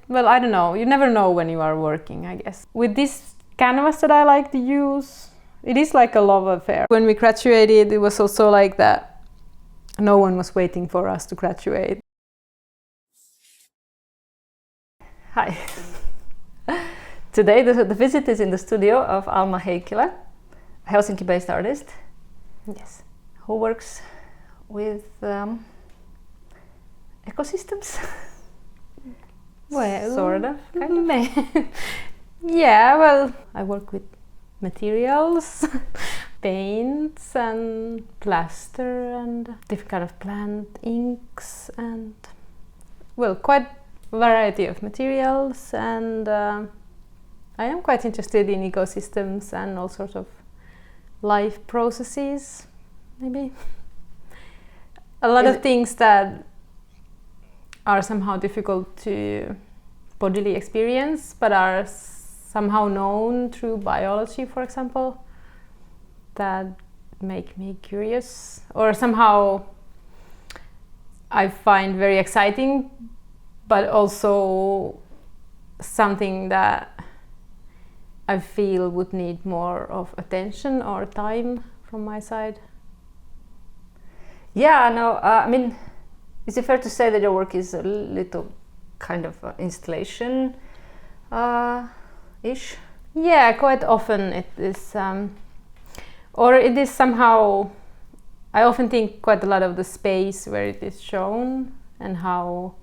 well, I don't know. You never know when you are working, I guess. With this canvas that I like to use, it is like a love affair. When we graduated, it was also like that no one was waiting for us to graduate. Hi. Today the visit is in the studio of Alma Heikkilä, a Helsinki-based artist. Yes. Who works with ecosystems? Well, sort of. Kind of. Yeah, well, I work with materials, paints and plaster and different kind of plant inks and, well, quite a variety of materials, and I am quite interested in ecosystems and all sorts of life processes, maybe. A lot of things that are somehow difficult to bodily experience, but are somehow known through biology, for example, that make me curious, or somehow I find very exciting, but also something that I feel would need more of attention or time from my side. Yeah, no, I mean, is it fair to say that your work is a little kind of installation ish? Yeah, quite often it is, or it is somehow, I often think quite a lot of the space where it is shown and how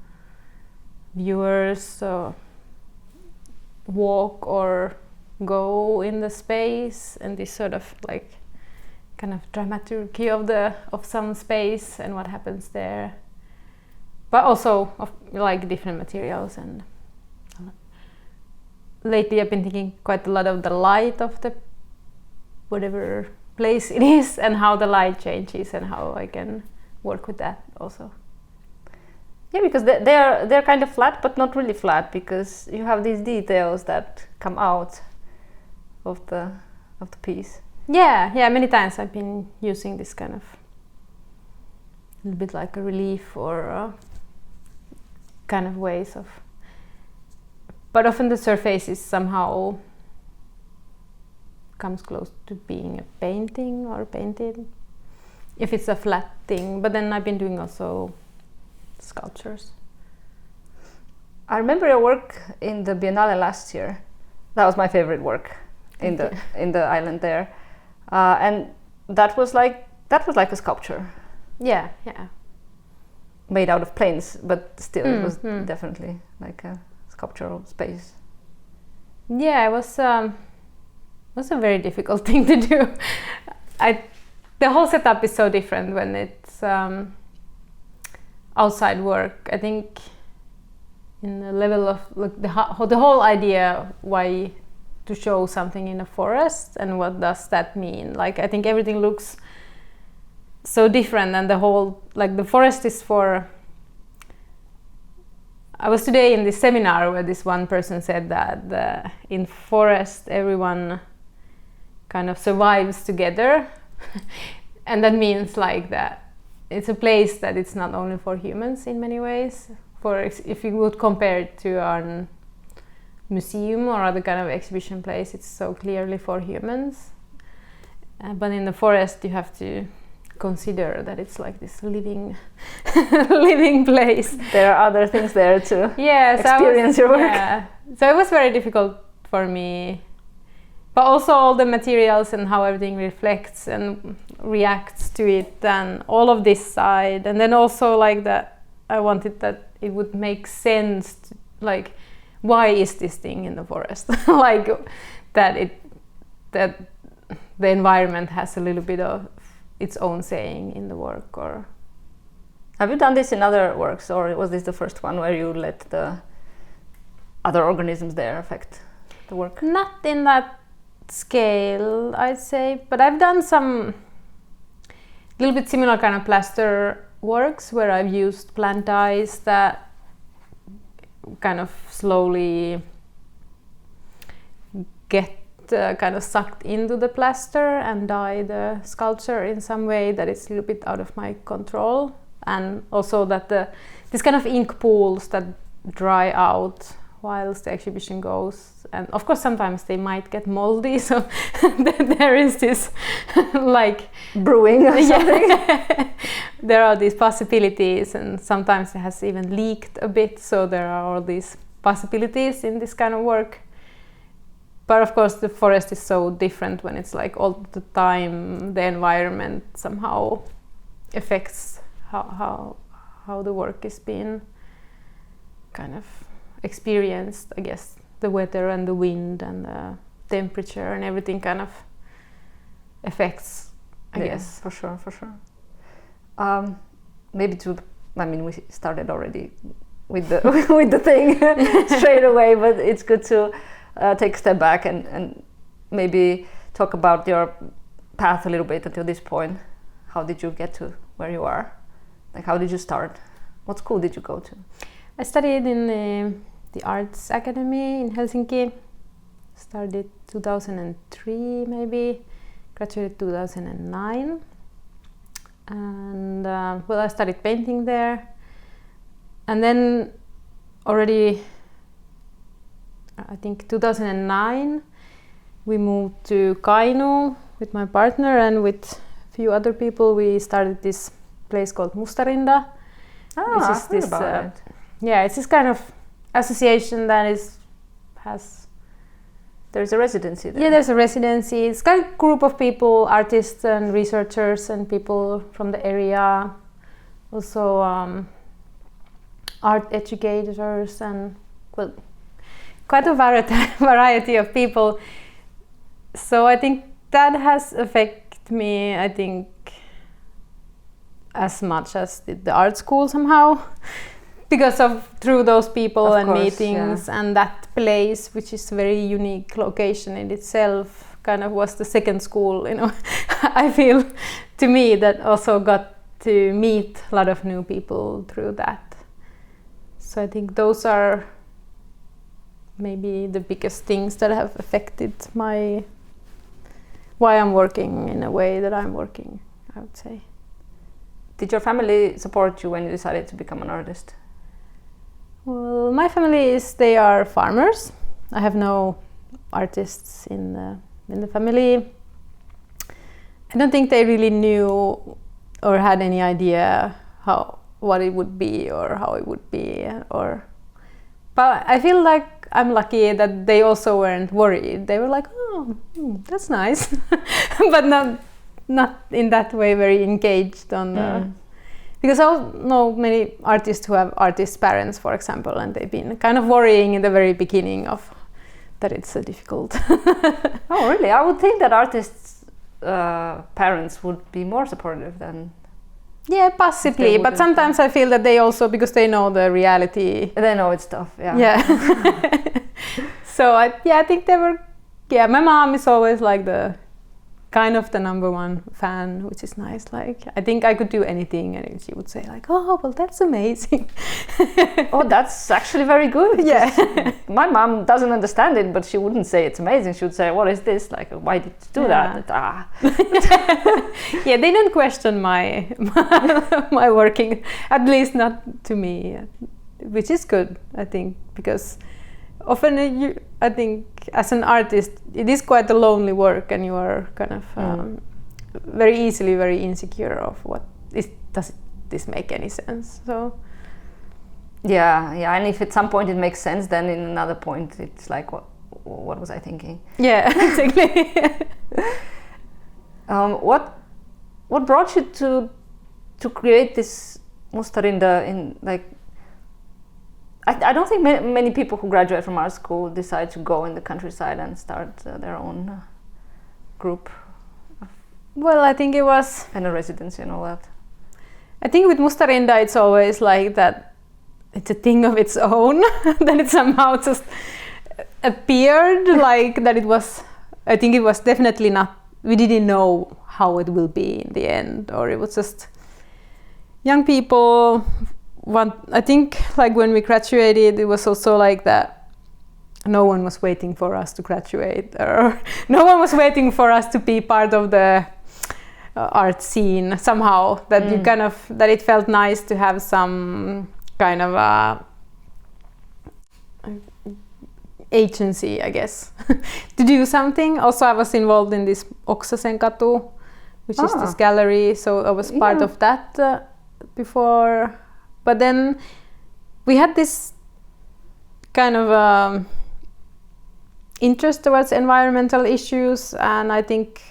viewers walk or go in the space, and this sort of like kind of dramaturgy of some space and what happens there, but also of like different materials. And lately I've been thinking quite a lot of the light of the whatever place it is and how the light changes and how I can work with that also. Yeah, because they're kind of flat, but not really flat, because you have these details that come out of the piece. Yeah, many times I've been using this kind of a little bit like a relief or kind of ways of, but often the surface is somehow comes close to being a painting or painted if it's a flat thing. But then I've been doing also sculptures. I remember your work in the Biennale last year. That was my favorite work in the island there, and that was like a sculpture. Yeah. Made out of planes, but still it was definitely like a sculptural space. Yeah, it was a very difficult thing to do. The whole setup is so different when it's outside work. I think in the level of like the whole idea why to show something in a forest and what does that mean. Like I think everything looks so different, and the whole like the forest is for. I was today in this seminar where this one person said that in forest everyone kind of survives together, and that means like that it's a place that it's not only for humans in many ways. If you would compare it to a museum or other kind of exhibition place, it's so clearly for humans. But in the forest you have to consider that it's like this living place. There are other things there to experience your work. Yeah. So it was very difficult for me. But also all the materials and how everything reflects and reacts to it, and all of this side. And then also like that I wanted that it would make sense to, like, why is this thing in the forest? Like that the environment has a little bit of its own saying in the work. Or have you done this in other works, or was this the first one where you let the other organisms there affect the work? Not in that scale, I'd say, but I've done some little bit similar kind of plaster works where I've used plant dyes that kind of slowly get kind of sucked into the plaster and dye the sculpture in some way that is a little bit out of my control, and also that this kind of ink pools that dry out whilst the exhibition goes. And of course sometimes they might get moldy, so there is this like brewing or something. There are these possibilities, and sometimes it has even leaked a bit, so there are all these possibilities in this kind of work. But of course the forest is so different when it's like all the time the environment somehow affects how the work is being kind of experienced. I guess the weather and the wind and the temperature and everything kind of affects, I guess. For sure. Maybe we started already with the with the thing straight away, but it's good to take a step back and maybe talk about your path a little bit until this point. How did you get to where you are? Like, how did you start? What school did you go to? I studied in the Arts Academy in Helsinki. Started 2003 maybe, graduated 2009. And I studied painting there. And then already, I think 2009, we moved to Kainuu with my partner, and with a few other people we started this place called Mustarinda. Which is this, it's this kind of association that has. There's a residency there. Yeah, there's a residency. It's kind of group of people, artists and researchers and people from the area. Also art educators and quite a variety of people. So I think that has affected me, I think, as much as the art school somehow, because of through those people and meetings, and that place, which is a very unique location in itself, kind of was the second school, I feel, to me, that also got to meet a lot of new people through that. So I think those are maybe the biggest things that have affected why I'm working in a way that I'm working, I would say. Did your family support you when you decided to become an artist? Well, my family they are farmers. I have no artists in the family. I don't think they really knew or had any idea what it would be or how it would be, but I feel like I'm lucky that they also weren't worried. They were like, oh, that's nice, but not in that way very engaged on the. Because I know many artists who have artist parents, for example, and they've been kind of worrying in the very beginning of that it's so difficult. Oh, really? I would think that artists' parents would be more supportive than. Yeah, possibly, but sometimes I feel that they also, because they know the reality. They know it's tough, yeah. Yeah. So I think they were. Yeah, my mom is always like the number one fan, which is nice. Like, I think I could do anything, and she would say like, "Oh, well, that's amazing." Oh, that's actually very good. Yeah. My mom doesn't understand it, but she wouldn't say it's amazing. She would say, "What is this? Like, why did you do that?" Yeah, they don't question my working, at least not to me, which is good, I think, because often I think as an artist it is quite a lonely work, and you are kind of very easily very insecure of does this make any sense. So and if at some point it makes sense, then in another point it's like, what was I thinking? Yeah, exactly. What brought you to create this Mustarinda in like? I don't think many people who graduate from art school decide to go in the countryside and start their own group. Well, I think it was. And a residency and all that. I think with Mustarinda it's always like that it's a thing of its own, that it somehow just appeared, like that it was. I think it was definitely not, we didn't know how it will be in the end, or it was just young people. I think like when we graduated, it was also like that no one was waiting for us to graduate, or no one was waiting for us to be part of the art scene somehow, that you kind of, that it felt nice to have some kind of agency, I guess, to do something. Also, I was involved in this Oksasen Katu, which is this gallery, so I was part of that before. But then we had this kind of interest towards environmental issues, and I think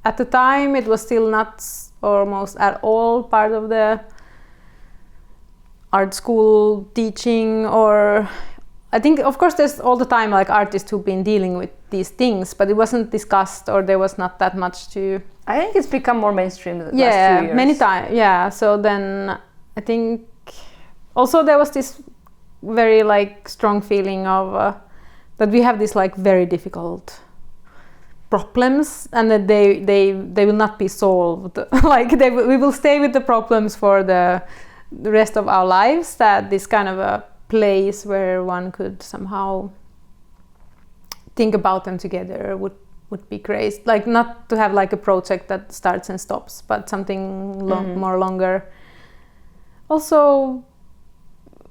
at the time it was still not almost at all part of the art school teaching, or I think of course there's all the time like artists who've been dealing with these things, but it wasn't discussed, or there was not that much to. I think it's become more mainstream the last few years. Many times. Yeah, so then I think also there was this very like strong feeling of that we have this like very difficult problems, and that they will not be solved. Like we will stay with the problems for the rest of our lives. That this kind of a place where one could somehow think about them together would be great. Like not to have like a project that starts and stops, but something more longer. Also,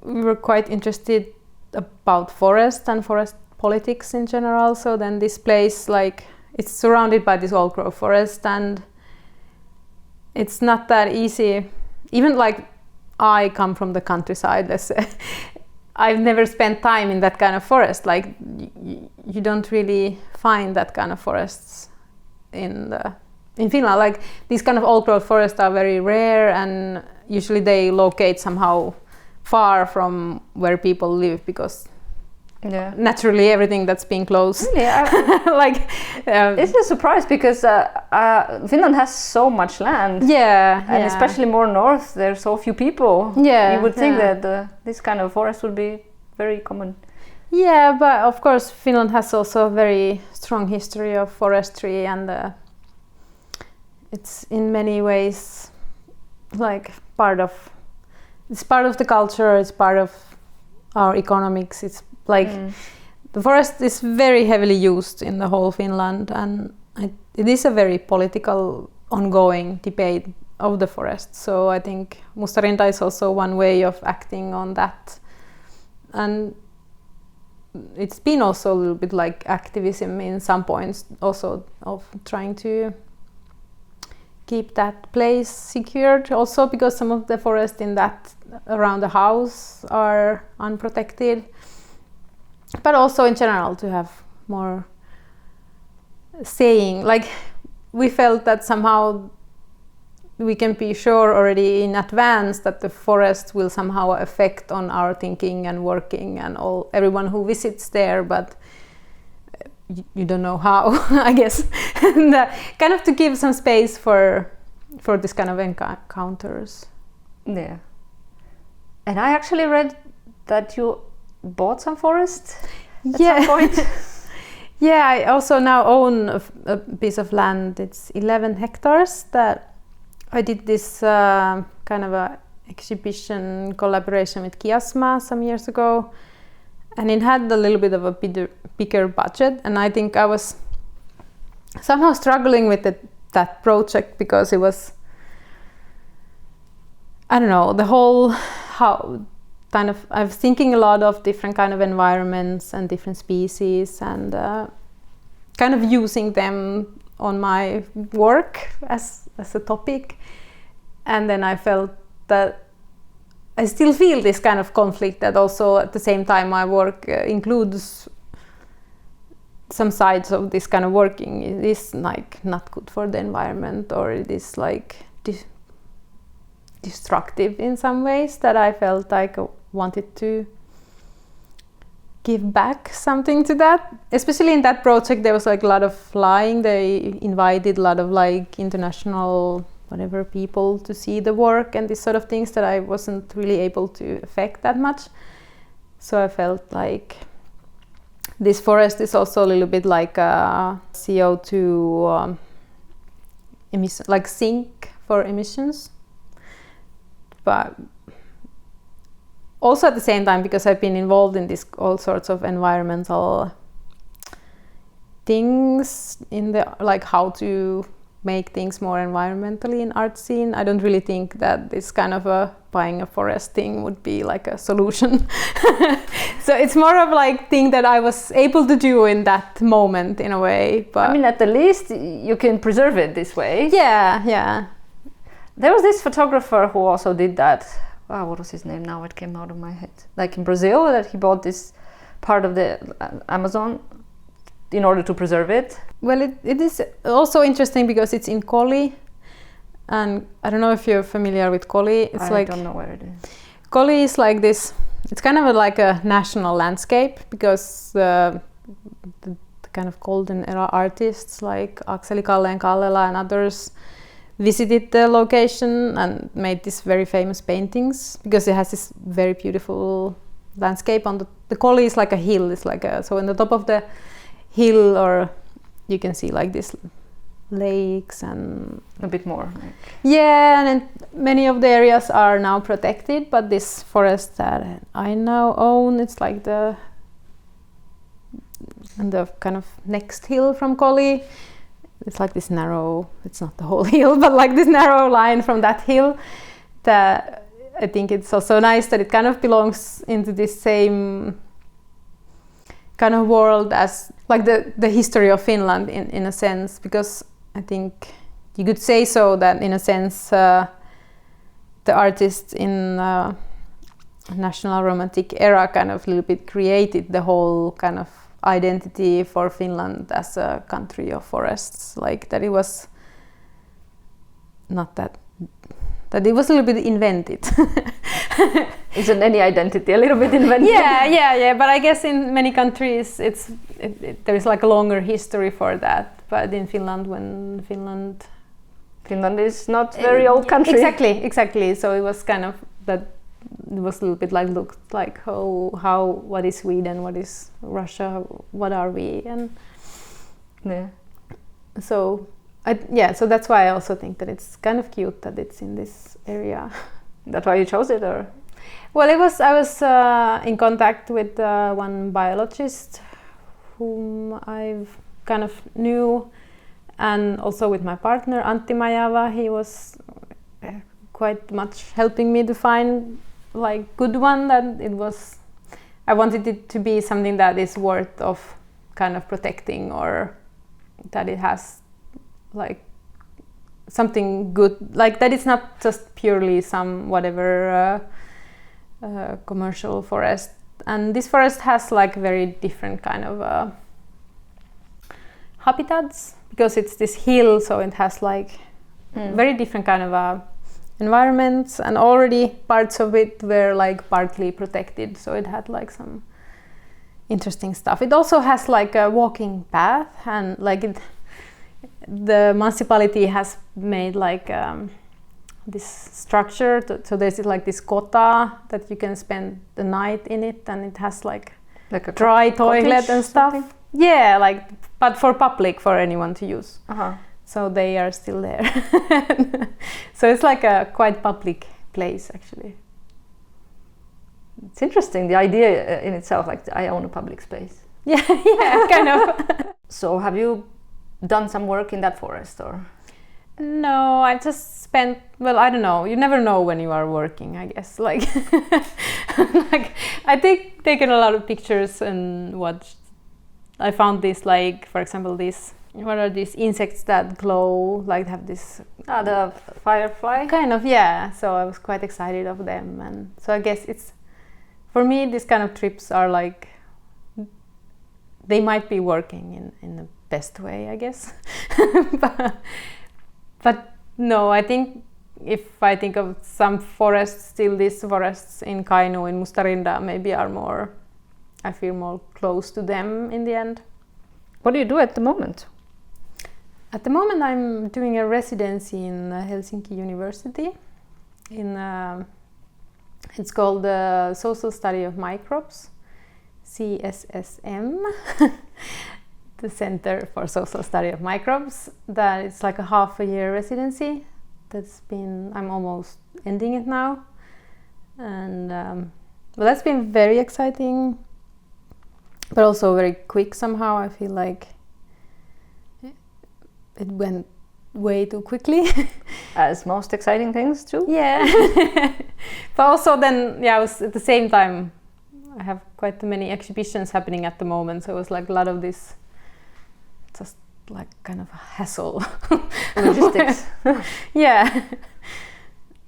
we were quite interested about forest and forest politics in general. So then this place, like, it's surrounded by this old growth forest, and it's not that easy. Even like I come from the countryside, let's say. I've never spent time in that kind of forest. Like you don't really find that kind of forests in Finland. Like these kind of old growth forests are very rare, and usually they locate somehow far from where people live, because naturally everything that's being closed. Really? It's a surprise, because Finland has so much land. And especially more north, there's so few people. You would think that this kind of forest would be very common. Yeah, but of course Finland has also a very strong history of forestry, and it's in many ways like it's part of the culture, it's part of our economics. It's like the forest is very heavily used in the whole Finland, and it is a very political ongoing debate of the forest. So I think Mustarinta is also one way of acting on that, and it's been also a little bit like activism in some points, also of trying to keep that place secured, also because some of the forest in that around the house are unprotected, but also in general to have more saying. Like we felt that somehow we can be sure already in advance that the forest will somehow affect on our thinking and working and everyone who visits there, but you don't know how. I guess and, kind of to give some space for this kind of encounters. Yeah. And I actually read that you bought some forest at some point. Yeah, I also now own a piece of land. It's 11 hectares that I did this kind of a exhibition collaboration with Kiasma some years ago, and it had a little bit of a bigger budget, and I think I was somehow struggling with that project, because it was, I don't know, the whole how kind of I was thinking a lot of different kind of environments and different species, and kind of using them on my work as a topic. And then I felt that I still feel this kind of conflict, that also at the same time my work includes some sides of this kind of working. It is like not good for the environment, or it is like destructive in some ways, that I felt like I wanted to give back something to that. Especially in that project there was like a lot of flying. They invited a lot of like international whatever people to see the work and these sort of things that I wasn't really able to affect that much. So I felt like this forest is also a little bit like a CO2 emission, like sink for emissions. But also at the same time, because I've been involved in this all sorts of environmental things in the like how to make things more environmentally in art scene. I don't really think that this kind of a buying a forest thing would be like a solution. So it's more of like thing that I was able to do in that moment in a way. But I mean, at the least you can preserve it this way. Yeah. There was this photographer who also did that. Wow, what was his name now? It came out of my head. Like in Brazil, that he bought this part of the Amazon in order to preserve it. Well, it is also interesting because it's in Koli, and I don't know if you're familiar with Koli. I don't know where it is. Koli is like this. It's kind of like a national landscape because the kind of golden era artists like Akseli Kallela and others visited the location and made these very famous paintings because it has this very beautiful landscape. On the Koli is like a hill. It's like so in the top of the hill, or you can see like these lakes and a bit more. Yeah, and many of the areas are now protected, but this forest that I now own, it's like the kind of next hill from Koli. It's like this narrow, it's not the whole hill, but like this narrow line from that hill. That I think it's also nice that it kind of belongs into this same kind of world as like the history of Finland in a sense, because I think you could say so that in a sense the artists in National Romantic era kind of a little bit created the whole kind of identity for Finland as a country of forests, like that it was not that it was a little bit invented. Isn't any identity a little bit invented? Yeah, but I guess in many countries there is like a longer history for that, but in Finland, when Finland is not very old country. Exactly, so it was kind of that. It was a little bit like looked like what is Sweden, what is Russia, what are we, and so so that's why I also think that it's kind of cute that it's in this area. That's why you chose it, or? Well, I was in contact with one biologist whom I've kind of knew, and also with my partner Antti Majava. He was quite much helping me to find like good one that it was. I wanted it to be something that is worth of kind of protecting, or that it has like something good, like that it's not just purely some whatever commercial forest. And this forest has like very different kind of habitats because it's this hill, so it has like very different kind of environments, and already parts of it were like partly protected, so it had like some interesting stuff. It also has like a walking path, and like the municipality has made like this structure so there's like this kota that you can spend the night in it, and it has like a dry toilet and stuff. Something? Yeah, like, but for public, for anyone to use. So they are still there. So it's like a quite public place, actually. It's interesting, the idea in itself, like I own a public space. Yeah, kind of. So have you done some work in that forest, or? No, I just spent, well, I don't know. You never know when you are working, I guess. Like, like I taken a lot of pictures and watched. I found this, like, for example, this. What are these insects that glow, like have this... the firefly? Kind of, yeah. So I was quite excited of them. And so I guess it's... For me, these kind of trips are like... They might be working in the best way, I guess. But no, I think if I think of some forests, still these forests in Kainuu, in Mustarinda, maybe are more... I feel more close to them in the end. What do you do at the moment? At the moment, I'm doing a residency in Helsinki University. It's called the Social Study of Microbes, CSSM, the Center for Social Study of Microbes. That it's like a half-a-year residency. I'm almost ending it now, and well, that's been very exciting, but also very quick somehow. I feel like it went way too quickly. As most exciting things too. Yeah. But also then, I was at the same time, I have quite many exhibitions happening at the moment, so it was like a lot of this, just like kind of a hassle. Logistics. Yeah.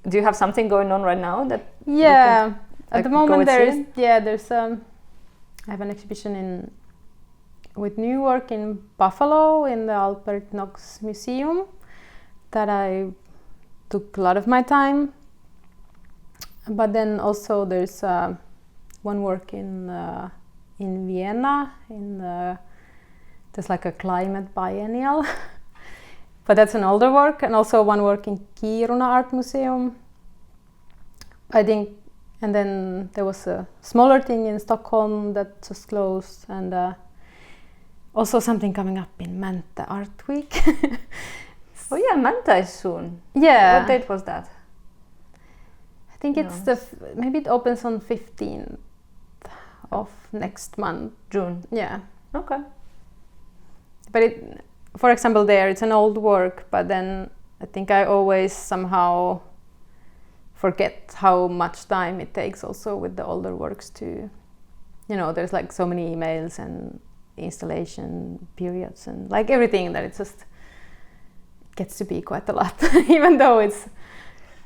Do you have something going on right now that? Yeah. At the moment there's I have an exhibition with new work in Buffalo in the Albert Knox Museum that I took a lot of my time. But then also there's one work in Vienna there's like a climate biennial. But that's an older work, and also one work in Kiruna Art Museum, I think. And then there was a smaller thing in Stockholm that just closed, and also something coming up in Mäntä Art Week. Oh yeah, Mäntä is soon. Yeah. What date was that? I think it's maybe it opens on 15th of next month. June. Yeah. Okay. But for example, it's an old work, but then I think I always somehow forget how much time it takes also with the older works to, there's like so many emails and installation periods and like everything that it just gets to be quite a lot, even though it's...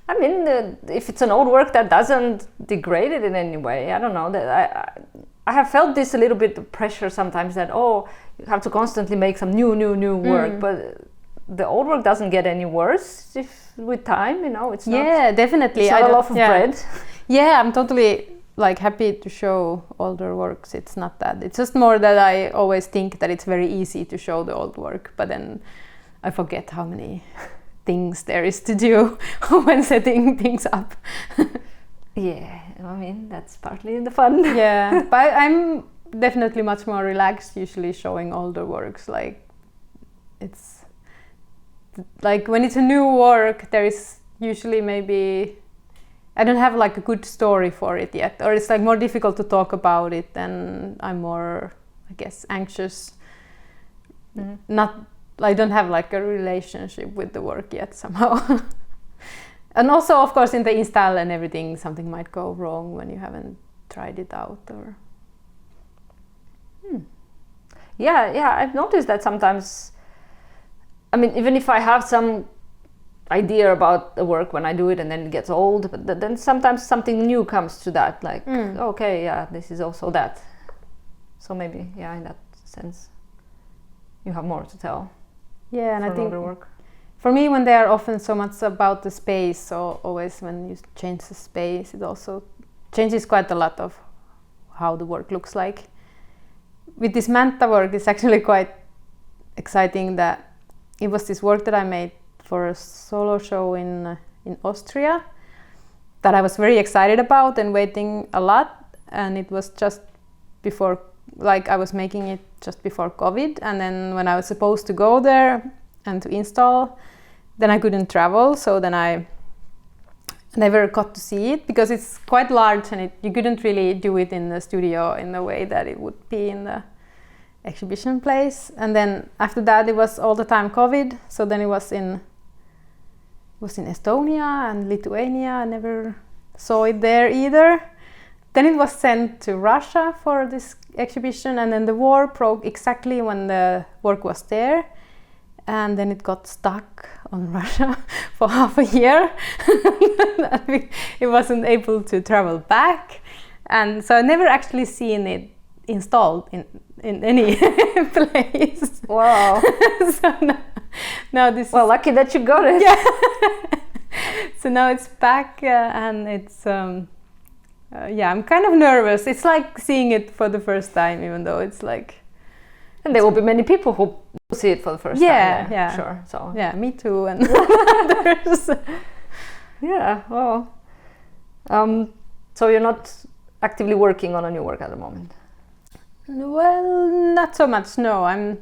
I mean, if it's an old work that doesn't degrade it in any way, I don't know. That I have felt this a little bit of pressure sometimes that, you have to constantly make some new work, but the old work doesn't get any worse with time, it's not... Yeah, definitely. It's not a loaf of bread. Yeah, I'm totally happy to show older works. It's not that. It's just more that I always think that it's very easy to show the old work, but then I forget how many things there is to do when setting things up. Yeah, I mean, that's partly the fun. Yeah, but I'm definitely much more relaxed usually showing older works. It's like when it's a new work, there is usually maybe I don't have a good story for it yet, or it's more difficult to talk about it, and I'm more, I guess, anxious. I don't have a relationship with the work yet somehow. And also, of course, in the install and everything, something might go wrong when you haven't tried it out. Or Yeah, I've noticed that sometimes. I mean, even if I have some idea about the work when I do it and then it gets old, but then sometimes something new comes to that, okay, yeah, this is also that. So maybe, in that sense, you have more to tell. Yeah, and I think work. For me, when they are often so much about the space, so always when you change the space, it also changes quite a lot of how the work looks like. With this Mäntä work, it's actually quite exciting that it was this work that I made for a solo show in Austria that I was very excited about and waiting a lot, and it was just before, I was making it just before COVID, and then when I was supposed to go there and to install, then I couldn't travel, so then I never got to see it because it's quite large and you couldn't really do it in the studio in the way that it would be in the exhibition place. And then after that it was all the time COVID, so then it was in Estonia and Lithuania. I never saw it there either. Then it was sent to Russia for this exhibition, and then the war broke exactly when the work was there, and then it got stuck on Russia for half a year. It wasn't able to travel back, and so I never actually seen it installed in any place. Wow. So now this lucky that you got it. Yeah. So now it's back, and it's I'm kind of nervous. It's like seeing it for the first time, even though it's and there will be many people who see it for the first time. Yeah, sure. So me too, and others. Yeah, well. So you're not actively working on a new work at the moment? Well, not so much. No, I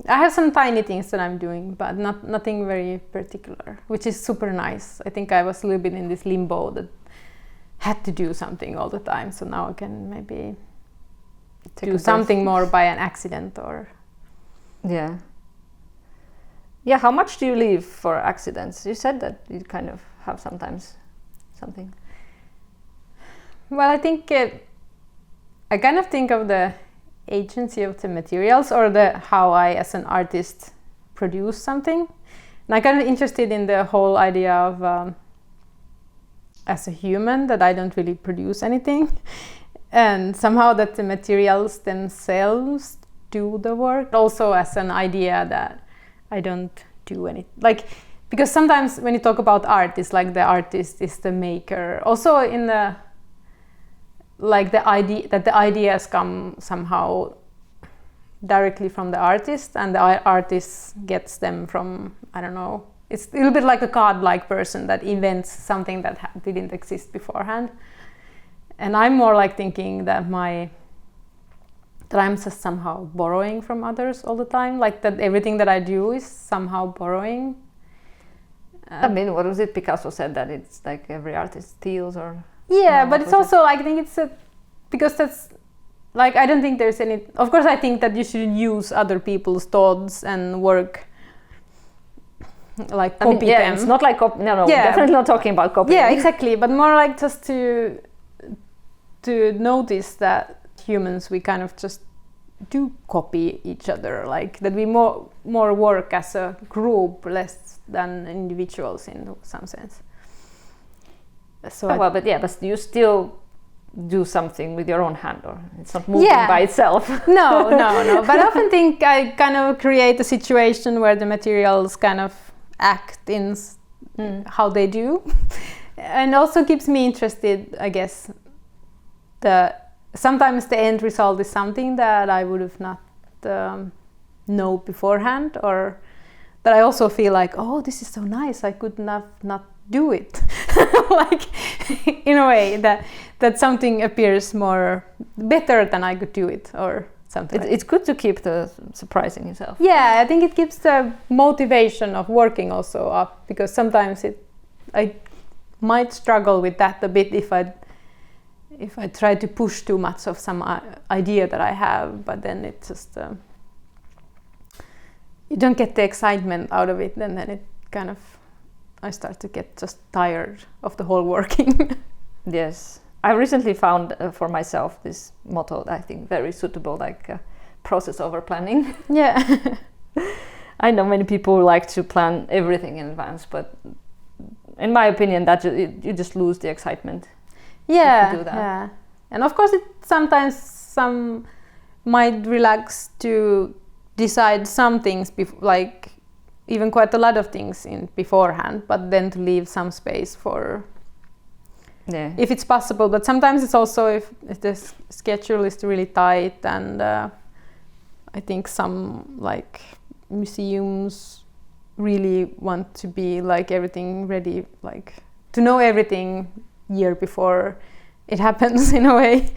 have some tiny things that I'm doing, but nothing very particular, which is super nice. I think I was a little bit in this limbo that had to do something all the time, so now I can maybe do something more by an accident or... Yeah, Yeah, how much do you leave for accidents? You said that you kind of have sometimes something. Well, I think I kind of think of the agency of the materials, or the how I as an artist produce something. And I'm kind of interested in the whole idea of as a human that I don't really produce anything, and somehow that the materials themselves do the work. Also as an idea that I don't do anything, like, because sometimes when you talk about art, it's like the artist is the maker. Also in the like the idea that the ideas come somehow directly from the artist, and the artist gets them from, I don't know, it's a little bit like a godlike person that invents something that didn't exist beforehand. And I'm more like thinking that I'm just somehow borrowing from others all the time, like that everything that I do is somehow borrowing. I mean, what was it Picasso said, that it's like every artist steals, or yeah, but it's also like, I think it's because that's like, I don't think there's any, of course I think that you should use other people's thoughts and work, like copy them. It's not like definitely not talking about copying. Yeah, exactly, but more like just to notice that humans, we kind of just do copy each other, like that we more work as a group less than individuals in some sense. So but you still do something with your own hand, or it's not moving by itself. No. But I often think I kind of create a situation where the materials kind of act in how they do, and also keeps me interested, I guess. Sometimes the end result is something that I would have not know beforehand, or that I also feel like, oh, this is so nice, I could not do it. Like in a way that something appears more better than I could do it, or something. It's good to keep the surprising yourself. Yeah, I think it keeps the motivation of working also up, because sometimes I might struggle with that a bit if I try to push too much of some idea that I have, but then it just you don't get the excitement out of it, and then it kind of, I start to get just tired of the whole working. Yes, I recently found for myself this motto that I think very suitable, like process over planning. Yeah. I know many people like to plan everything in advance, but in my opinion, that you just lose the excitement. Yeah, if you do that. yeah. And of course, sometimes some might relax to decide some things, like even quite a lot of things beforehand, but then to leave some space for, if it's possible. But sometimes it's also if the schedule is really tight, and I think some like museums really want to be like everything ready, like to know everything year before it happens, in a way.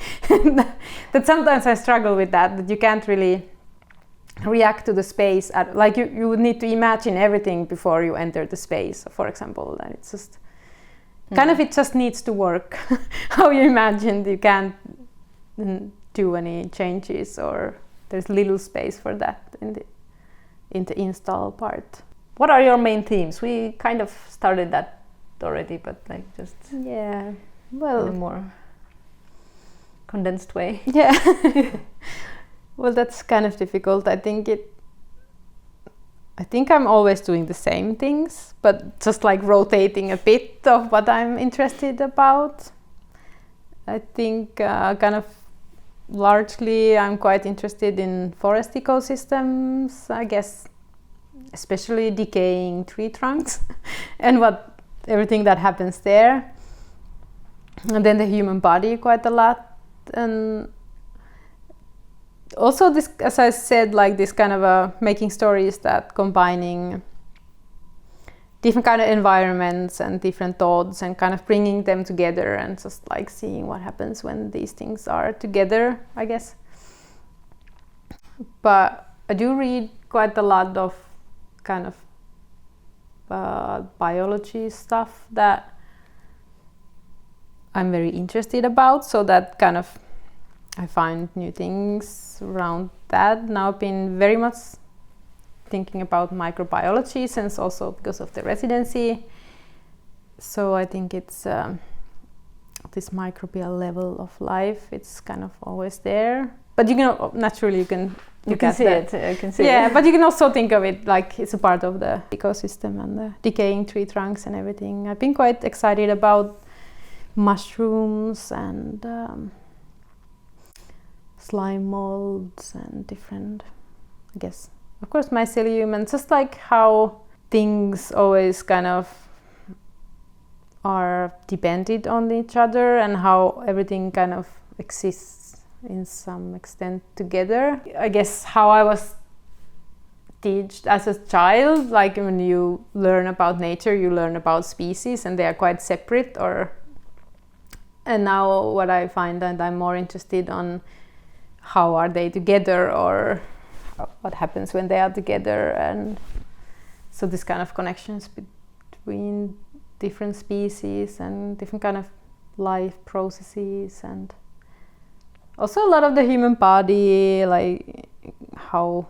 That sometimes I struggle with that you can't really react to the space like you would need to imagine everything before you enter the space, for example. And it's just kind of, it just needs to work. How you imagined, you can't do any changes, or there's little space for that in the install part. What are your main themes? We kind of started that already, but like just in a more condensed way. Yeah. Well, that's kind of difficult. I think I'm always doing the same things, but just like rotating a bit of what I'm interested about. I think kind of largely I'm quite interested in forest ecosystems, I guess, especially decaying tree trunks and everything that happens there. And then the human body quite a lot. And also this, as I said, like this kind of making stories that combining different kind of environments and different thoughts and kind of bringing them together and just like seeing what happens when these things are together, I guess. But I do read quite a lot of kind of biology stuff that I'm very interested about, so that kind of I find new things around that. Now I've been very much thinking about microbiology, since also because of the residency. So I think it's this microbial level of life. It's kind of always there, but you can naturally you can see it. I can see it. Yeah, but you can also think of it like it's a part of the ecosystem and the decaying tree trunks and everything. I've been quite excited about mushrooms and slime molds and different, I guess, of course, mycelium, and just like how things always kind of are dependent on each other and how everything kind of exists in some extent together. I guess how I was taught as a child, like when you learn about nature, you learn about species and they are quite separate. And now what I find that I'm more interested on how are they together or what happens when they are together, and so this kind of connections between different species and different kind of life processes, and also a lot of the human body, like how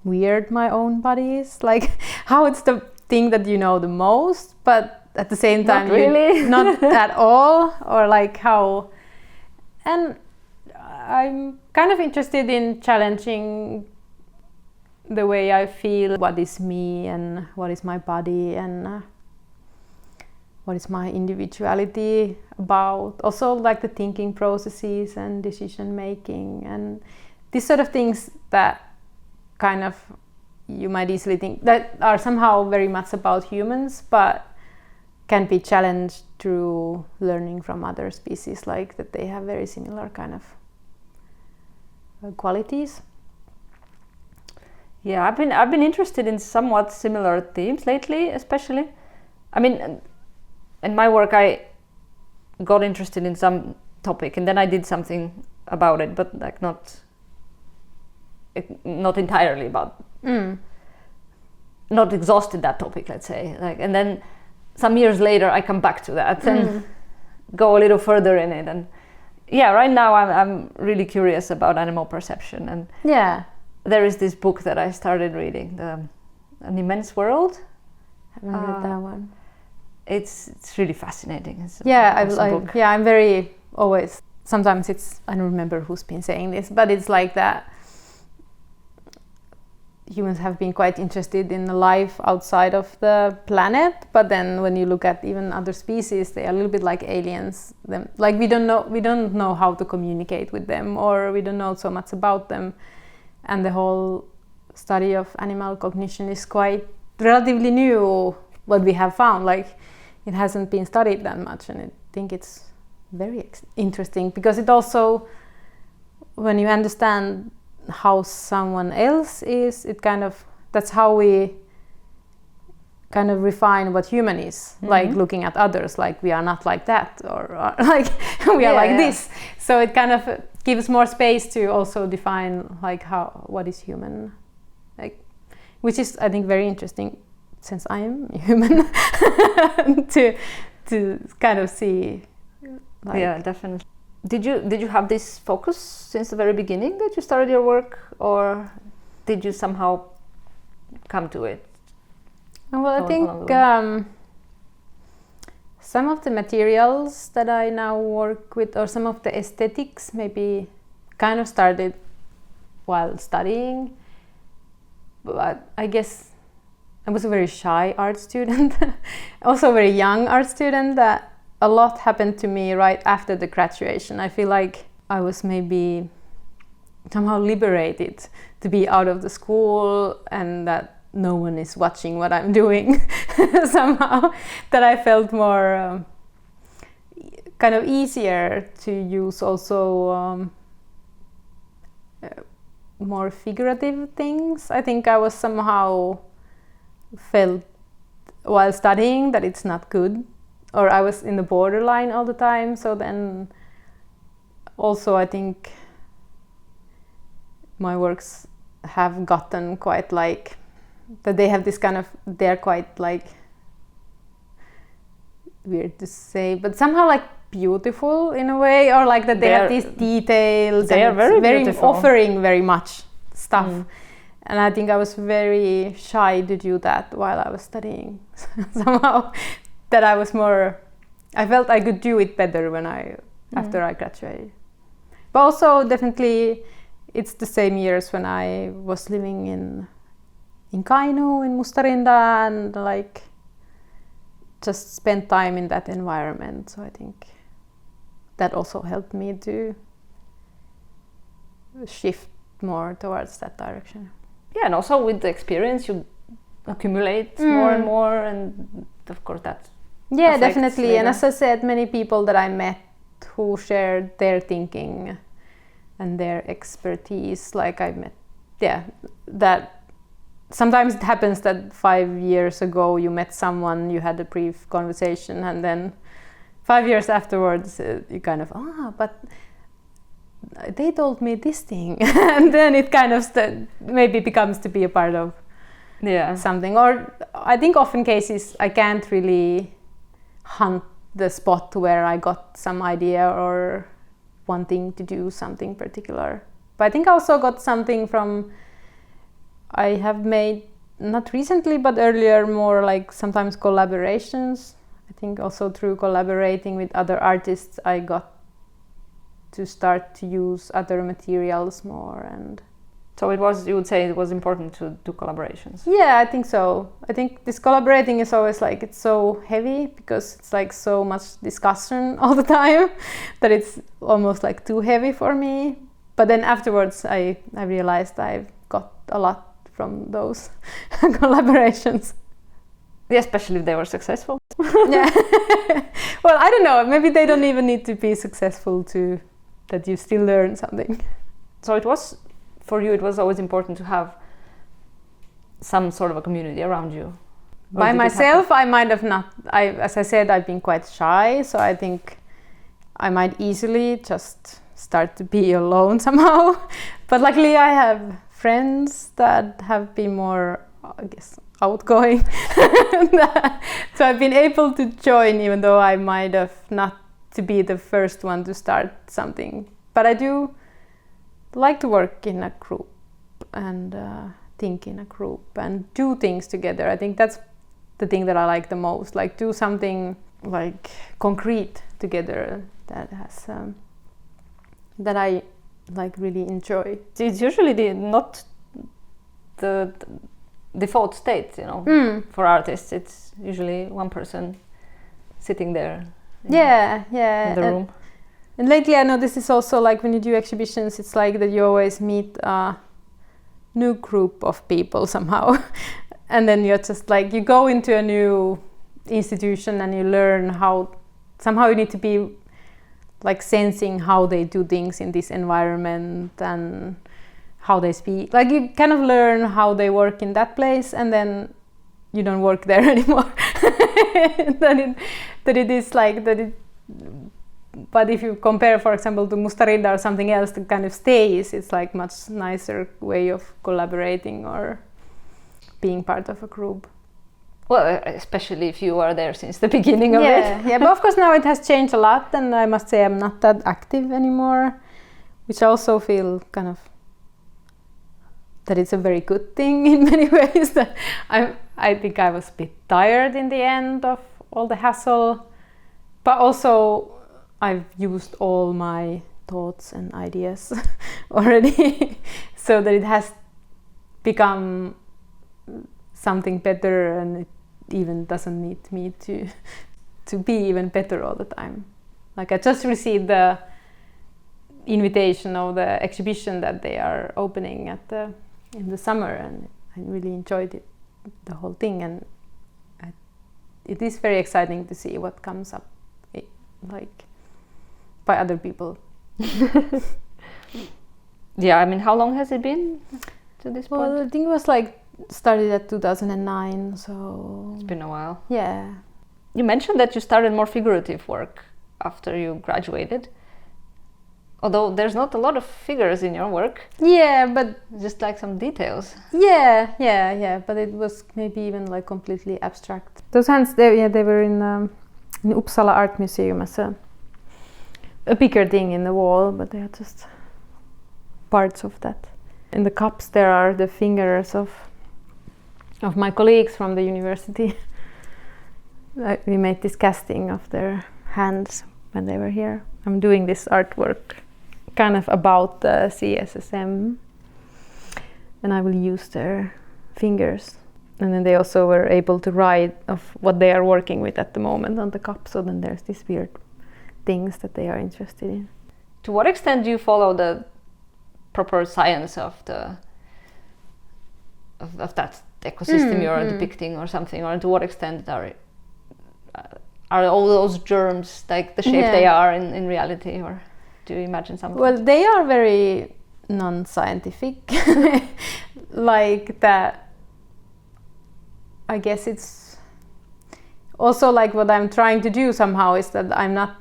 weird my own body is, like how it's the thing that you know the most, but at the same time not really not at all, or like how. And I'm kind of interested in challenging the way I feel, what is me and what is my body and what is my individuality about. Also like the thinking processes and decision making and these sort of things that kind of you might easily think that are somehow very much about humans, but can be challenged through learning from other species, like that they have very similar kind of qualities. Yeah, I've been interested in somewhat similar themes lately, especially. I mean, in my work I got interested in some topic and then I did something about it, but like not entirely about not exhausted that topic, let's say, like, and then some years later I come back to that and go a little further in it. And yeah, right now I'm really curious about animal perception, and yeah, there is this book that I started reading, An Immense World. I haven't read that one. It's really fascinating. It's I'm very always. Sometimes I don't remember who's been saying this, but it's like that. Humans have been quite interested in the life outside of the planet, but then when you look at even other species, they are a little bit like aliens. Like we don't know how to communicate with them, or we don't know so much about them. And the whole study of animal cognition is quite relatively new. What we have found, like it hasn't been studied that much, and I think it's very interesting because it also, when you understand how someone else is, it kind of, that's how we kind of refine what human is, like looking at others, like we are not like that, or like we are like this. So it kind of gives more space to also define like what is human, like, which is I think very interesting since I am human to kind of see. Like, yeah, definitely. Did you have this focus since the very beginning that you started your work, or did you somehow come to it? Well, I think some of the materials that I now work with, or some of the aesthetics, maybe kind of started while studying. But I guess I was a very shy art student, also a very young art student, that a lot happened to me right after the graduation. I feel like I was maybe somehow liberated to be out of the school and that no one is watching what I'm doing somehow, that I felt more kind of easier to use also more figurative things. I think I was somehow felt while studying that it's not good, or I was in the borderline all the time. So then also I think my works have gotten quite like that they have this kind of, they're quite like, weird to say, but somehow like beautiful in a way, or like that they have these details. They are very beautiful, offering very much stuff. And I think I was very shy to do that while I was studying. Somehow that I felt I could do it better after I graduated. But also definitely it's the same years when I was living in Kainuu, in Mustarinda, and like just spent time in that environment. So I think that also helped me to shift more towards that direction. Yeah, and also with the experience you accumulate more and more, and of course that definitely later. And as I said, many people that I met who shared their thinking and their expertise, like I met that sometimes it happens that 5 years ago you met someone, you had a brief conversation, and then 5 years afterwards you kind of but they told me this thing and then it kind of maybe becomes to be a part of something. Or I think often cases I can't really hunt the spot where I got some idea or wanting to do something particular. But I think I also got something from, I have made not recently but earlier more like sometimes collaborations. I think also through collaborating with other artists I got to start to use other materials more. And so you would say it was important to do collaborations? Yeah, I think so. I think this collaborating is always like, it's so heavy because it's like so much discussion all the time that it's almost like too heavy for me. But then afterwards I realized I've got a lot from those collaborations. Yeah, especially if they were successful. Yeah. Well, I don't know, maybe they don't even need to be successful that you still learn something. So for you it was always important to have some sort of a community around you? By myself I might have not. As I said, I've been quite shy, so I think I might easily just start to be alone somehow. But luckily I have friends that have been more, I guess, outgoing. So I've been able to join even though I might have not to be the first one to start something. But I do like to work in a group and think in a group and do things together. I think that's the thing that I like the most, like do something like concrete together that has that I like really enjoy. It's usually not the default state, for artists. It's usually one person sitting there in the room. And lately I know this is also like when you do exhibitions, it's like that you always meet a new group of people somehow. And then you're just like, you go into a new institution and you learn how, somehow you need to be like sensing how they do things in this environment and how they speak. Like you kind of learn how they work in that place and then you don't work there anymore. But if you compare, for example, to Mustarinda or something else that kind of stays, it's like much nicer way of collaborating or being part of a group. Well, especially if you are there since the beginning of it. Yeah, but of course now it has changed a lot and I must say I'm not that active anymore, which I also feel kind of that it's a very good thing in many ways. That I think I was a bit tired in the end of all the hassle, but also I've used all my thoughts and ideas already so that it has become something better and it even doesn't need me to be even better all the time. Like I just received the invitation of the exhibition that they are opening in the summer and I really enjoyed it, the whole thing, and it is very exciting to see what comes up like by other people. Yeah, I mean, how long has it been to this point? Well, I think it was like started at 2009, so it's been a while. Yeah. You mentioned that you started more figurative work after you graduated, although there's not a lot of figures in your work. Yeah, but just like some details. Yeah, but it was maybe even like completely abstract. Those hands, they were in Uppsala Art Museum as a bigger thing in the wall, but they are just parts of that. in the cups there are the fingers of my colleagues from the university. We made this casting of their hands when they were here. I'm doing this artwork kind of about the CSSM, and I will use their fingers. And then they also were able to write of what they are working with at the moment on the cup, so then there's these weird things that they are interested in. To what extent do you follow the proper science of that ecosystem you're depicting or something, or to what extent are all those germs like the shape they are in reality, or do you imagine something? Well, they are very non-scientific. Like that, I guess it's also like what I'm trying to do somehow is that I'm not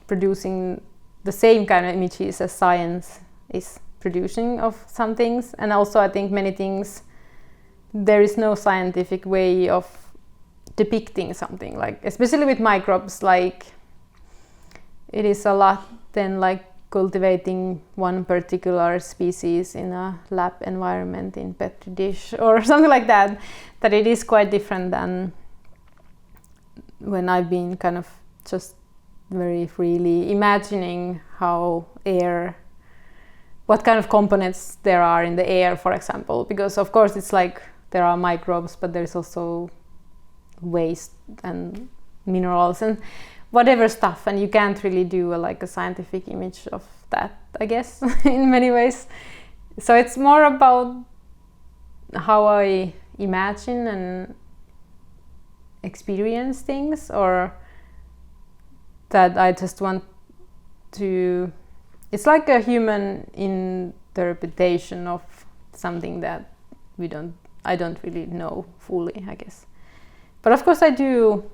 producing the same kind of images as science is producing of some things. And also I think many things, there is no scientific way of depicting something, like especially with microbes, like it is a lot then like cultivating one particular species in a lab environment in petri dish or something like that, that it is quite different than when I've been kind of just very freely imagining how air, what kind of components there are in the air, for example, because of course it's like there are microbes, but there's also waste and minerals and whatever stuff, and you can't really do like a scientific image of that, I guess, in many ways. So it's more about how I imagine and experience things, or that I just want to, it's like a human interpretation of something that I don't really know fully, I guess. But of course I do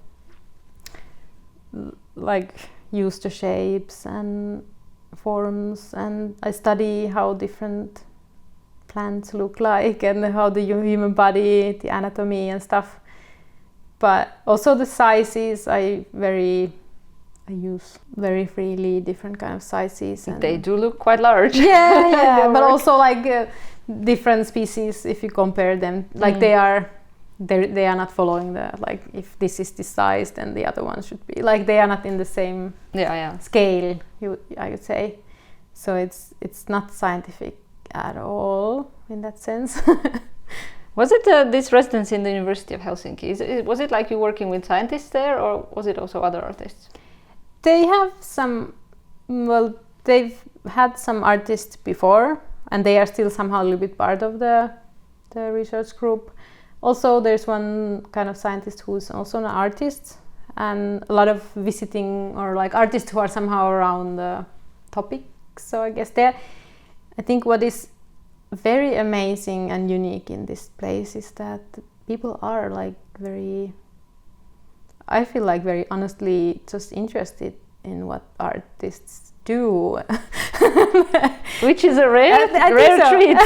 like use the shapes and forms, and I study how different plants look like and how the human body, the anatomy and stuff. But also the sizes, I use very freely different kind of sizes. And they do look quite large. Yeah, but also like different species, if you compare them, like they are not following the, like if this is this size then the other one should be, like they are not in the same scale, I would say. So it's not scientific at all in that sense. Was it this residency in the University of Helsinki? Was it like you working with scientists there, or was it also other artists? They have some, well, they've had some artists before, and they are still somehow a little bit part of the research group. Also, there's one kind of scientist who's also an artist, and a lot of visiting or like artists who are somehow around the topic. So I guess I think what is very amazing and unique in this place is that people are like I feel like very honestly just interested in what artists do. Which is a rare treat.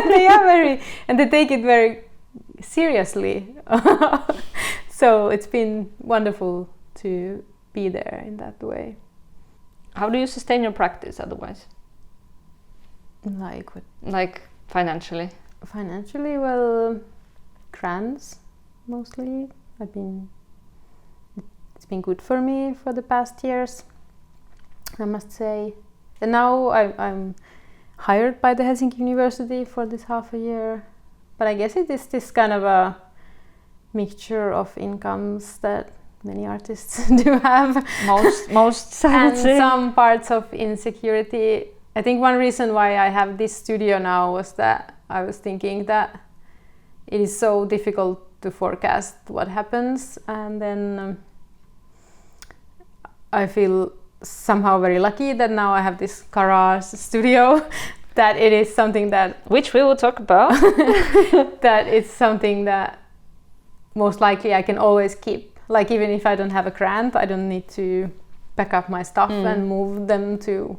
They are very, and they take it very seriously. So it's been wonderful to be there in that way. How do you sustain your practice otherwise? Like what? Like financially? Financially, well, grants mostly. It's been good for me for the past years, I must say. And now I'm hired by the Helsinki University for this half a year. But I guess it is this kind of a mixture of incomes that many artists do have. Most I would say. And some parts of insecurity. I think one reason why I have this studio now was that I was thinking that it is so difficult to forecast what happens, and then I feel somehow very lucky that now I have this garage studio, that it is something that... Which we will talk about. That it's something that most likely I can always keep. Like even if I don't have a grant, I don't need to pack up my stuff and move them to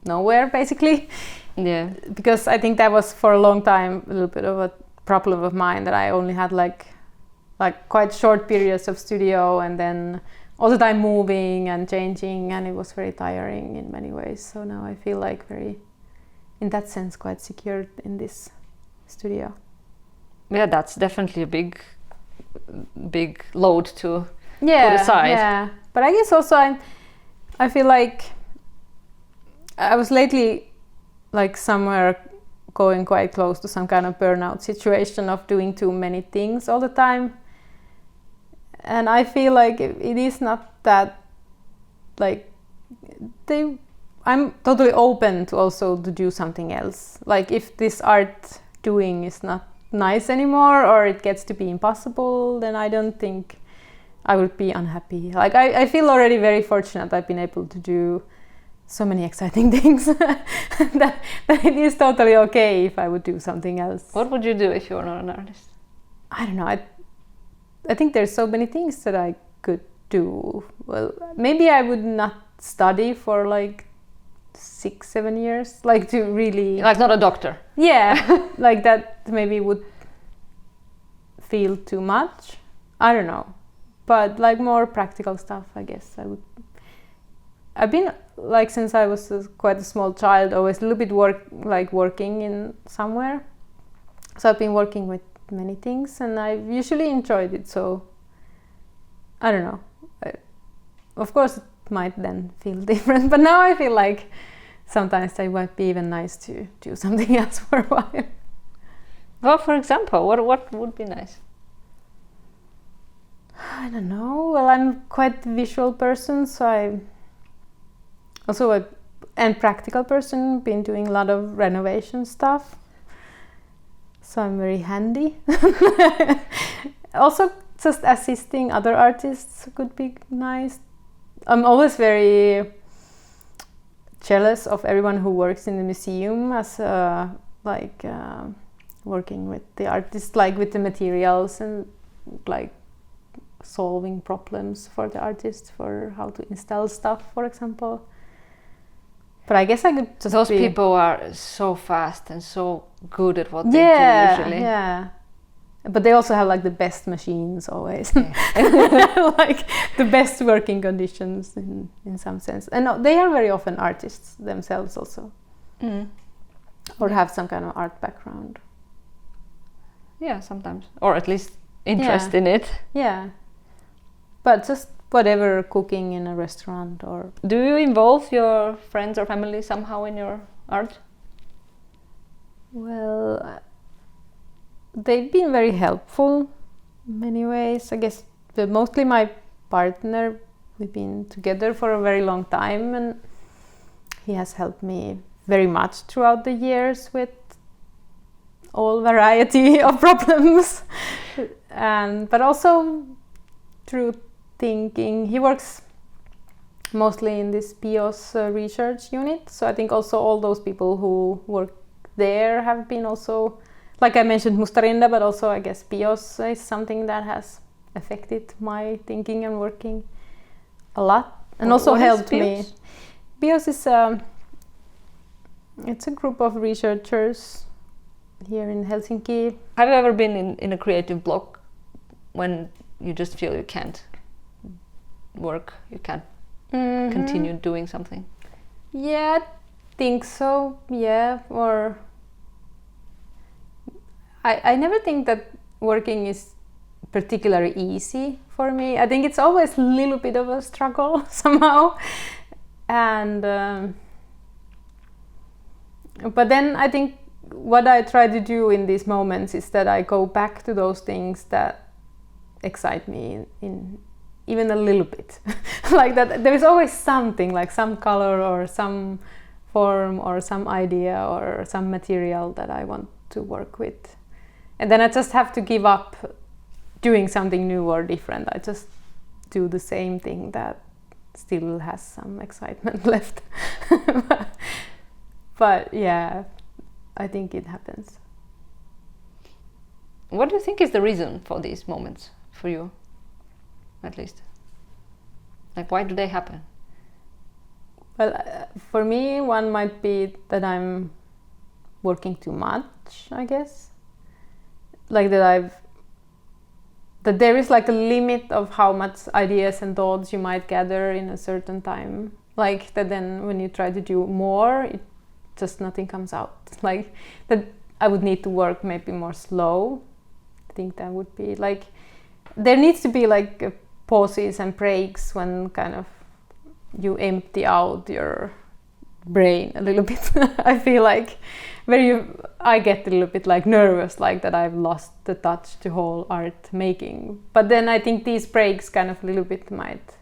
nowhere, basically. Yeah. Because I think that was for a long time a little bit of a problem of mine, that I only had like quite short periods of studio, and then all the time moving and changing, and it was very tiring in many ways. So now I feel like very in that sense quite secured in this studio. Yeah, that's definitely a big load to put aside. Yeah, but I guess also I feel like I was lately like somewhere going quite close to some kind of burnout situation of doing too many things all the time. And I feel like it is not that like I'm totally open to also to do something else. Like if this art doing is not nice anymore or it gets to be impossible, then I don't think I would be unhappy. Like I feel already very fortunate I've been able to do so many exciting things that it is totally okay if I would do something else. What would you do if you were not an artist? I don't know. I think there's so many things that I could do. Well, maybe I would not study for like 6-7 years, like to really... Like not a doctor? Yeah, like that maybe would feel too much. I don't know. But like more practical stuff, I guess I would... I've been like since I was quite a small child, always a little bit working in somewhere. So I've been working with many things and I've usually enjoyed it. So I don't know. Of course it might then feel different, but now I feel like sometimes it might be even nice to do something else for a while. Well, for example, what would be nice? I don't know. Well, I'm quite a visual person, so I'm also a practical person, been doing a lot of renovation stuff. So I'm very handy. Also, just assisting other artists could be nice. I'm always very jealous of everyone who works in the museum as working with the artists, like with the materials and like solving problems for the artists for how to install stuff, for example. But I guess I could just Those people are so fast and so good at what they do usually. Yeah. But they also have like the best machines always. Yeah. Like the best working conditions in some sense. And they are very often artists themselves also. Mm. Or have some kind of art background. Yeah, sometimes. Or at least interest in it. Yeah. But just whatever, cooking in a restaurant or... Do you involve your friends or family somehow in your art? Well, they've been very helpful in many ways. I guess mostly my partner, we've been together for a very long time and he has helped me very much throughout the years with all variety of problems. But also through thinking. He works mostly in this BIOS research unit. So I think also all those people who work there have been also, like I mentioned Mustarinda, but also I guess BIOS is something that has affected my thinking and working a lot. And also helped me. BIOS is it's a group of researchers here in Helsinki. Have you ever been in a creative block when you just feel you can't work, you can't continue doing something? Yeah, I think so. Yeah, or I never think that working is particularly easy for me. I think it's always a little bit of a struggle somehow. And but then I think what I try to do in these moments is that I go back to those things that excite me in even a little bit. Like that there is always something, like some color or some form or some idea or some material that I want to work with. And then I just have to give up doing something new or different. I just do the same thing that still has some excitement left. But yeah, I think it happens. What do you think is the reason for these moments for you, at least? Like, why do they happen? Well, for me, one might be that I'm working too much, I guess. Like that there is like a limit of how much ideas and thoughts you might gather in a certain time. Like that then when you try to do more, just nothing comes out. Like that I would need to work maybe more slow. I think that would be like, there needs to be like pauses and breaks when kind of you empty out your brain a little bit. I feel like I get a little bit like nervous, like that I've lost the touch to whole art making. But then I think these breaks kind of a little bit might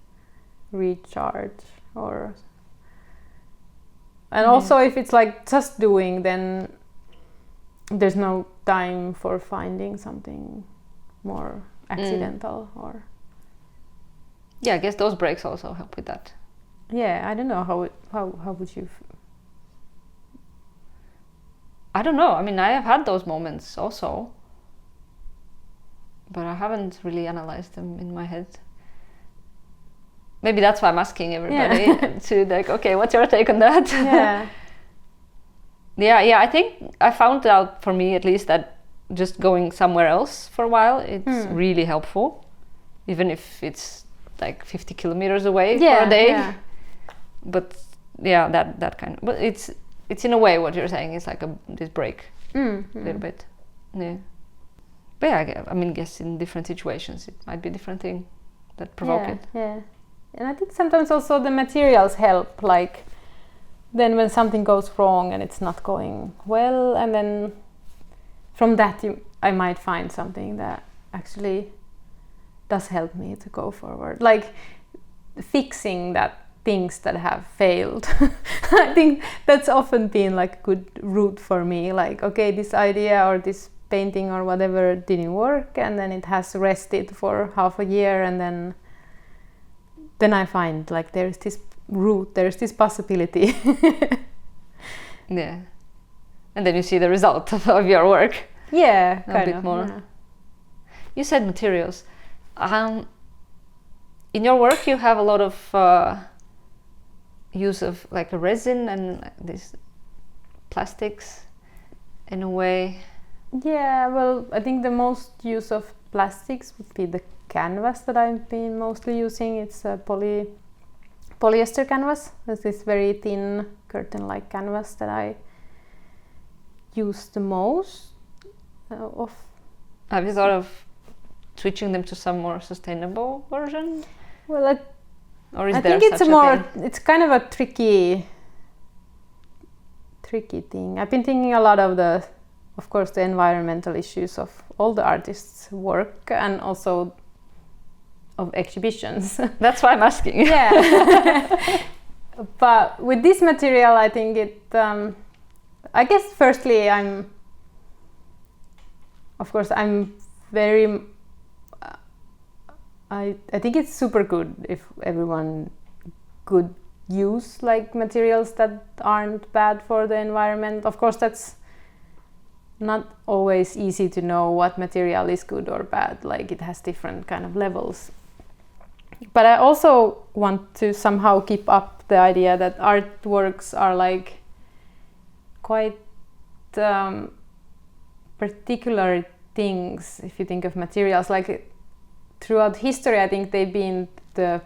recharge and also if it's like just doing, then there's no time for finding something more accidental or. Yeah, I guess those breaks also help with that. Yeah, I don't know how would you. I don't know. I mean, I have had those moments also, but I haven't really analyzed them in my head. Maybe that's why I'm asking everybody to like, okay, what's your take on that? Yeah. yeah. I think I found out, for me at least, that just going somewhere else for a while, it's really helpful, even if it's like 50 kilometers away for a day. Yeah. But yeah, that kind of. But it's in a way what you're saying is like this break, a little bit. Yeah. But yeah, I mean, guess in different situations it might be a different thing that provoke it. Yeah. And I think sometimes also the materials help, like then when something goes wrong and it's not going well, and then from that I might find something that actually does help me to go forward, like fixing that things that have failed. I think that's often been like a good route for me, like okay, this idea or this painting or whatever didn't work, and then it has rested for half a year, and then I find like there's this route, there's this possibility. Yeah. And then you see the result of your work. Yeah, a bit more. Yeah. You said materials. In your work you have a lot of use of like a resin and these plastics in a way. Yeah, well, I think the most use of plastics would be the canvas that I've been mostly using. It's a polyester canvas. It's this very thin curtain-like canvas that I use the most of. Have you thought of switching them to some more sustainable version? Well, I think it's kind of a tricky thing. I've been thinking a lot of of course, the environmental issues of all the artists' work, and also of exhibitions. That's why I'm asking. Yeah. But with this material, I think I guess firstly I'm very I think it's super good if everyone could use like materials that aren't bad for the environment. Of course, that's not always easy to know what material is good or bad, like it has different kind of levels. But I also want to somehow keep up the idea that artworks are like quite particular things. If you think of materials, like throughout history, I think they've been the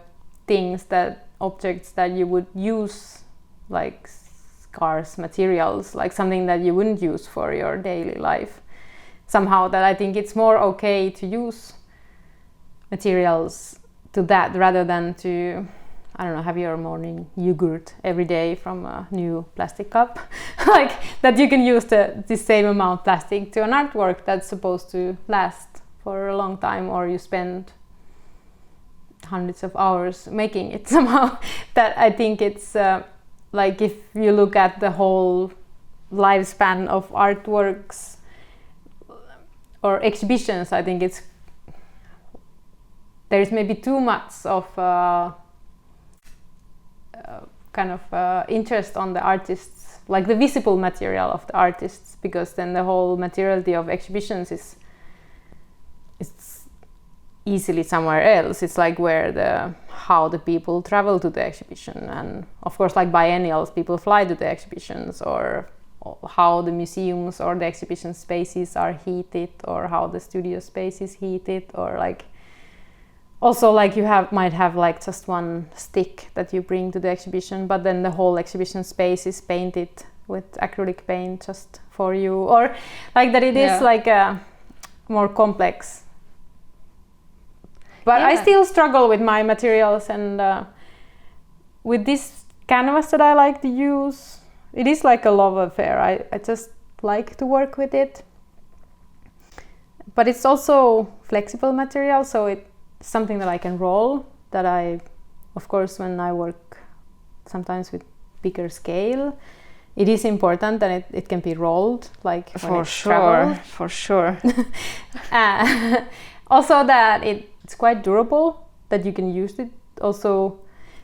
objects that you would use, like scarce materials, like something that you wouldn't use for your daily life. Somehow that I think it's more okay to use materials to that rather than to, I don't know, have your morning yogurt every day from a new plastic cup. Like that you can use the same amount of plastic to an artwork that's supposed to last for a long time, or you spend hundreds of hours making it somehow. That I think it's like if you look at the whole lifespan of artworks or exhibitions, I think there's maybe too much of kind of interest on the artists, like the visible material of the artists, because then the whole materiality of exhibitions is easily somewhere else. It's like how the people travel to the exhibition, and of course like biennials, people fly to the exhibitions, or how the museums or the exhibition spaces are heated, or how the studio space is heated, or like also like you might have like just one stick that you bring to the exhibition, but then the whole exhibition space is painted with acrylic paint just for you, or like that it is like a more complex. But I still struggle with my materials, and with this canvas that I like to use, it is like a love affair. I just like to work with it. But it's also flexible material, so it's something that I can roll, that I, of course, when I work sometimes with bigger scale, it is important that it can be rolled, like for sure. Also that it's quite durable, that you can use it also,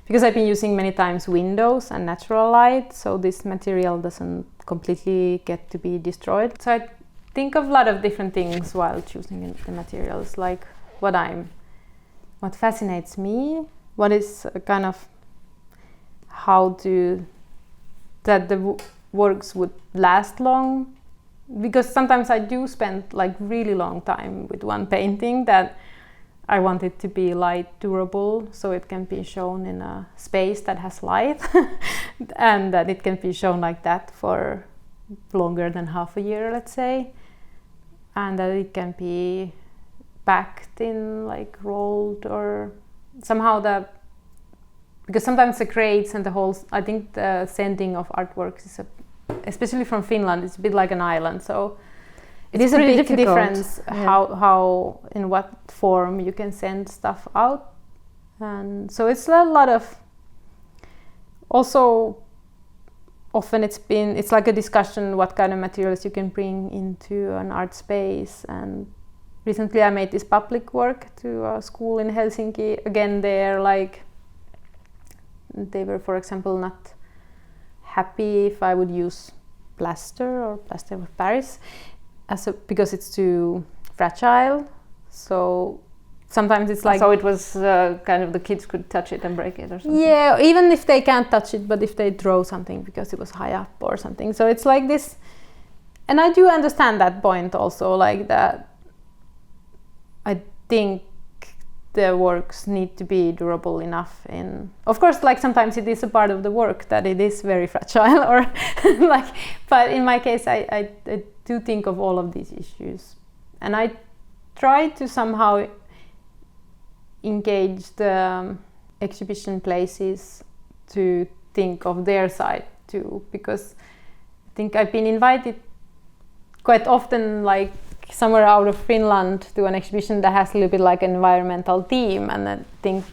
because I've been using many times windows and natural light, so this material doesn't completely get to be destroyed. So I think of a lot of different things while choosing the materials, like what fascinates me, what is kind of that the works would last long, because sometimes I do spend like really long time with one painting that I want it to be light durable, so it can be shown in a space that has light and that it can be shown like that for longer than half a year, let's say, and that it can be packed in like rolled or somehow because sometimes the crates and the holes, I think the sending of artworks is especially from Finland, it's a bit like an island, so it is a big difficult difference how in what form you can send stuff out. And so it's a lot of, also often it's like a discussion what kind of materials you can bring into an art space. And recently I made this public work to a school in Helsinki. Again, they were, for example, not happy if I would use plaster or plaster of Paris because it's too fragile. So sometimes it's like... So it was kind of the kids could touch it and break it or something? Yeah, even if they can't touch it, but if they throw something because it was high up or something. So it's like this... And I do understand that point also, like that I think the works need to be durable enough. Of course, like sometimes it is a part of the work that it is very fragile, or like. But in my case, I do think of all of these issues, and I try to somehow engage the exhibition places to think of their side too, because I think I've been invited quite often, like somewhere out of Finland, to an exhibition that has a little bit like an environmental theme, and I think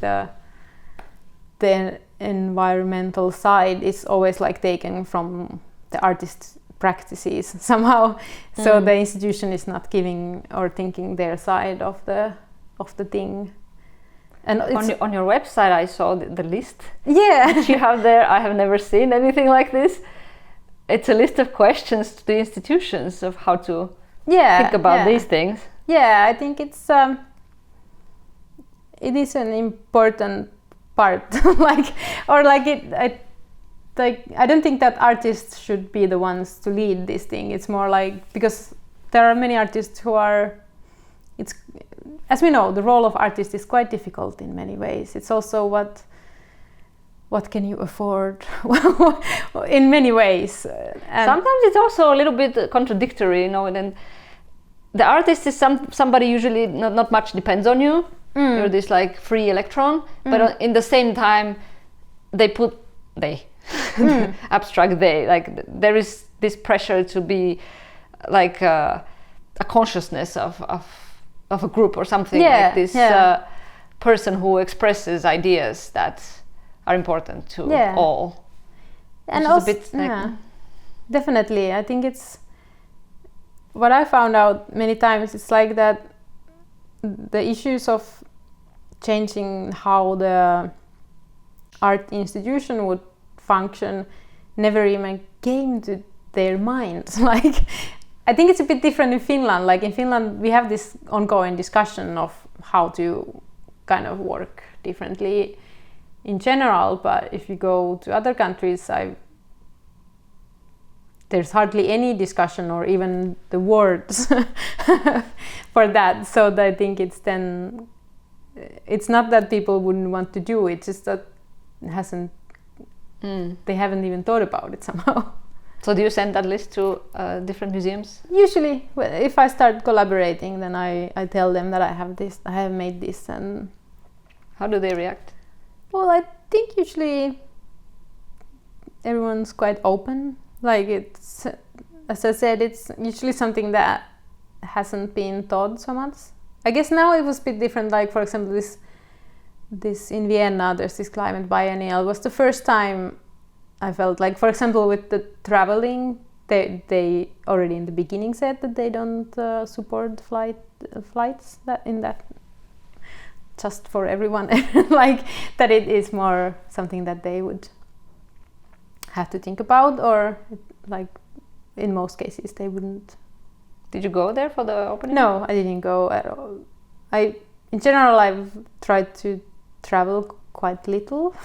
the environmental side is always like taken from the artist's practices somehow. So the institution is not giving or thinking their side of the thing. And on your website I saw the list that you have there. I have never seen anything like this. It's a list of questions to the institutions of how to think about these things. Yeah, I think it is an important part. I don't think that artists should be the ones to lead this thing. It's more like, because there are many artists who are, as we know, the role of artist is quite difficult in many ways. It's also what can you afford in many ways. And sometimes it's also a little bit contradictory, and the artist is somebody usually not much depends on you. You're this like free electron, but in the same time abstract like there is this pressure to be like a consciousness of a group or something, like this person who expresses ideas that are important to all. And also, definitely, I think it's what I found out many times. It's like that the issues of changing how the art institution would function never even came to their minds. Like, I think it's a bit different in Finland. Like in Finland, we have this ongoing discussion of how to kind of work differently in general, but if you go to other countries, there's hardly any discussion or even the words for that. So I think it's not that people wouldn't want to do it, it's just that they haven't even thought about it somehow. So do you send that list to different museums? Usually, if I start collaborating, then I tell them that I have made this, and how do they react? well, I think usually everyone's quite open. Like it's, as I said, it's usually something that hasn't been taught so much. I guess now it was a bit different. Like for example, this in Vienna, there's this climate biennial. Was the first time I felt like, for example, with the traveling, they already in the beginning said that they don't support flights that just for everyone, like that it is more something that they would have to think about, or like in most cases they wouldn't. Did you go there for the opening? No, I didn't go at all. In general, I've tried to travel quite little.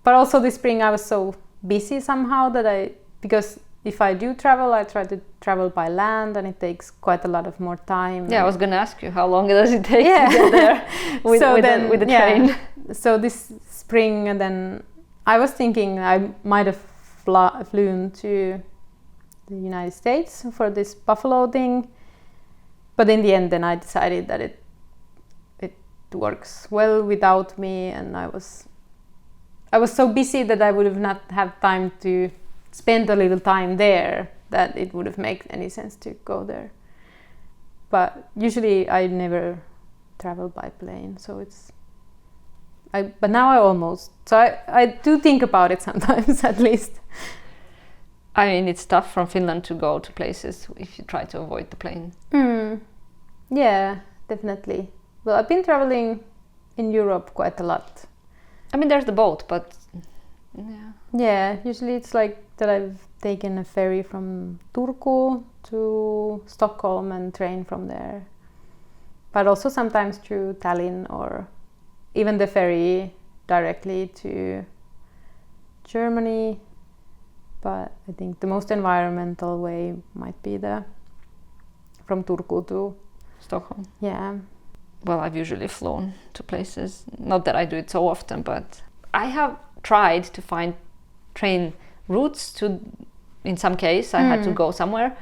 But also this spring I was so busy somehow that because if I do travel, I try to travel by land, and it takes quite a lot of more time. Yeah, I was going to ask you, how long does it take to get there with the train? So this spring, and then I was thinking I might have flown to the United States for this buffalo thing, but in the end then I decided that it works well without me, and I was so busy that I would have not have time to spend a little time there, that it would have made any sense to go there. But usually I never travel by plane, so but now I do think about it sometimes at least. I mean, it's tough from Finland to go to places if you try to avoid the plane. Yeah, definitely. Well, I've been traveling in Europe quite a lot. I mean, there's the boat, but yeah, usually it's like that I've taken a ferry from Turku to Stockholm and train from there. But also sometimes through Tallinn, or even the ferry directly to Germany. But I think the most environmental way might be from Turku to Stockholm. Yeah. Well, I've usually flown to places. Not that I do it so often, but I have tried to find train routes to. In some case, I had to go somewhere,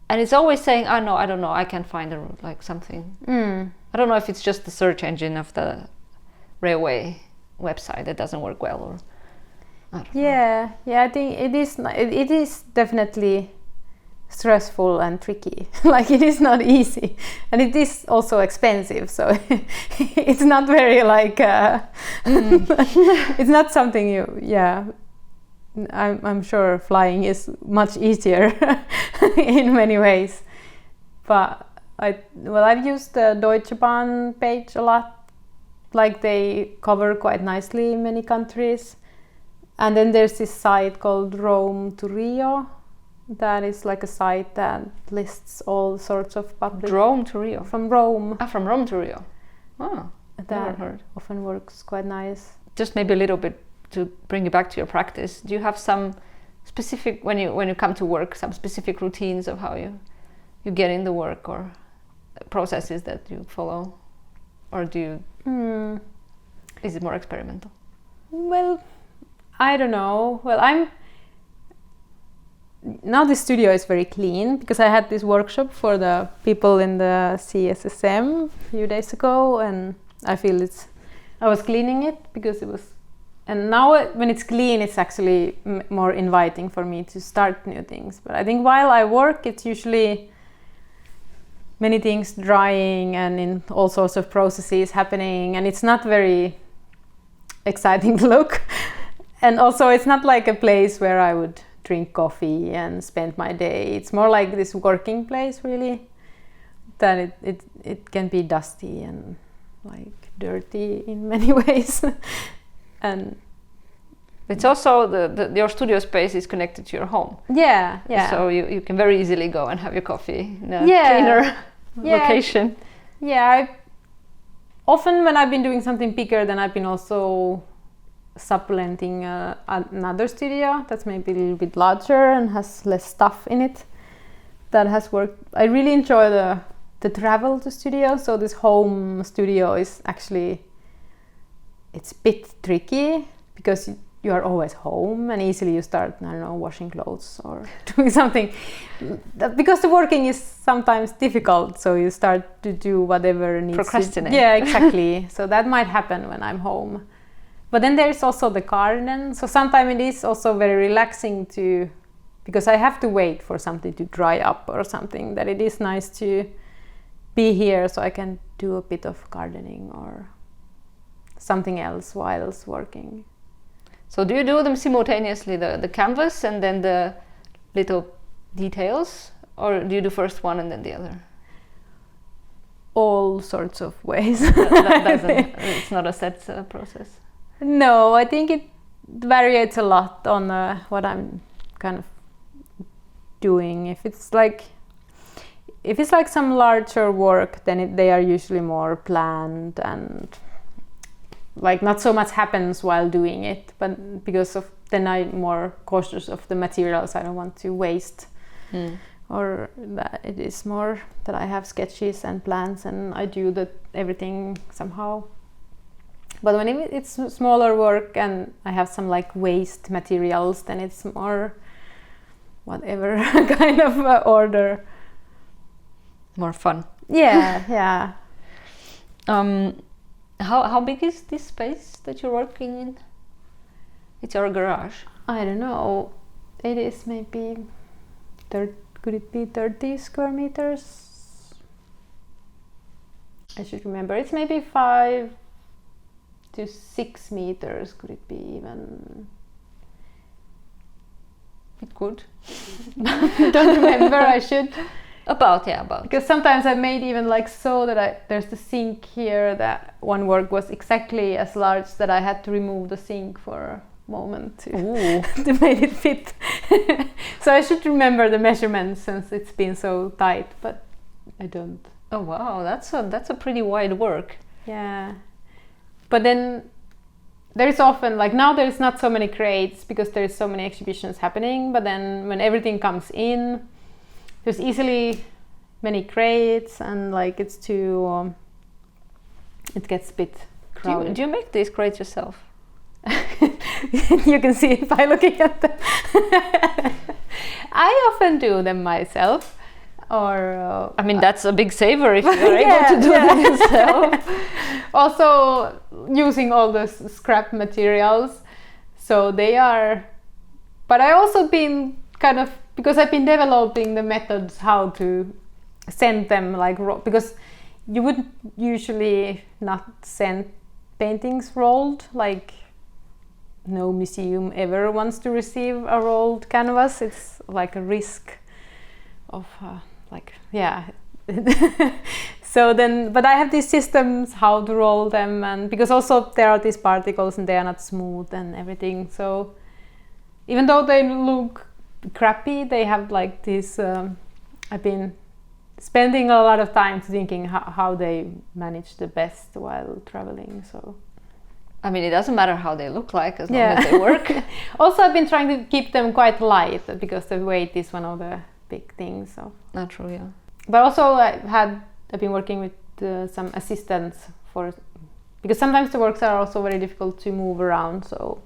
and it's always saying, "Oh no, I don't know. I can't find a route." Like something. I don't know if it's just the search engine of the railway website that doesn't work well, or. Yeah, I think it is definitely stressful and tricky. Like it is not easy, and it is also expensive. So it's not very like it's not something I'm sure flying is much easier in many ways. But I've used the Deutsche Bahn page a lot. Like they cover quite nicely many countries. And then there's this site called Rome to Rio. That is like a site that lists all sorts of public... Rome to Rio? From Rome. From Rome to Rio. Oh, that often works quite nice. Just maybe a little bit to bring you back to your practice. Do you have some specific, when you come to work, some specific routines of how you get in the work, or processes that you follow? Or do you... Is it more experimental? Well, I don't know. Well, now the studio is very clean, because I had this workshop for the people in the CSSM a few days ago, and I feel I was cleaning it because it was, and now when it's clean, it's actually more inviting for me to start new things. But I think while I work, it's usually many things drying and in all sorts of processes happening, and it's not very exciting to look. And also it's not like a place where I would drink coffee and spend my day. It's more like this working place, really, that it can be dusty and like dirty in many ways. And it's also your studio space is connected to your home. Yeah. So you can very easily go and have your coffee in a cleaner location. Yeah, often when I've been doing something bigger, then I've been also supplementing another studio that's maybe a little bit larger and has less stuff in it. That has worked. I really enjoy the travel to studio. So this home studio is actually, it's a bit tricky, because you are always home and easily you start, I don't know, washing clothes or doing something. Because the working is sometimes difficult, so you start to do whatever needs procrastinate. Yeah, exactly. So that might happen when I'm home. But then there's also the garden. So sometimes it is also very relaxing to, because I have to wait for something to dry up or something, that it is nice to be here so I can do a bit of gardening or something else whilst working. So do you do them simultaneously, the canvas and then the little details, or do you do first one and then the other? All sorts of ways. It's not a set process. No, I think it varies a lot on what I'm kind of doing. If it's like some larger work, then they are usually more planned and like not so much happens while doing it, but because of then I'm more cautious of the materials. I don't want to waste, or that it is more that I have sketches and plans and I do everything somehow. But when it's smaller work and I have some like waste materials, then it's more whatever kind of order. More fun. Yeah, yeah. How big is this space that you're working in? It's your garage. I don't know. It is maybe could it be 30 square meters? I should remember. It's maybe 5 to 6 meters. Could it be even? It could. Don't remember. I should. About. Because sometimes I made even like so that there's the sink here, that one work was exactly as large that I had to remove the sink for a moment to make it fit. So I should remember the measurements since it's been so tight, but I don't. Oh wow, that's a pretty wide work. Yeah. But then there is often, like now there's not so many crates because there's so many exhibitions happening, but then when everything comes in, there's easily many crates and like it gets a bit crowded. Do you make these crates yourself? You can see it by looking at them. I often do them myself. Or I mean, that's a big saver if you're able to do them yourself. Also using all the scrap materials. So they are, but I also been kind of, because I've been developing the methods how to send them like raw, because you would usually not send paintings rolled, like no museum ever wants to receive a rolled canvas. It's like a risk of So then, but I have these systems how to roll them, and because also there are these particles and they are not smooth and everything, so even though they look crappy, they have like this I've been spending a lot of time thinking how they manage the best while traveling. So I mean, it doesn't matter how they look like as long as they work. Also, I've been trying to keep them quite light because the weight is one of the big things. So natural, yeah. But also I've been working with some assistants because sometimes the works are also very difficult to move around. So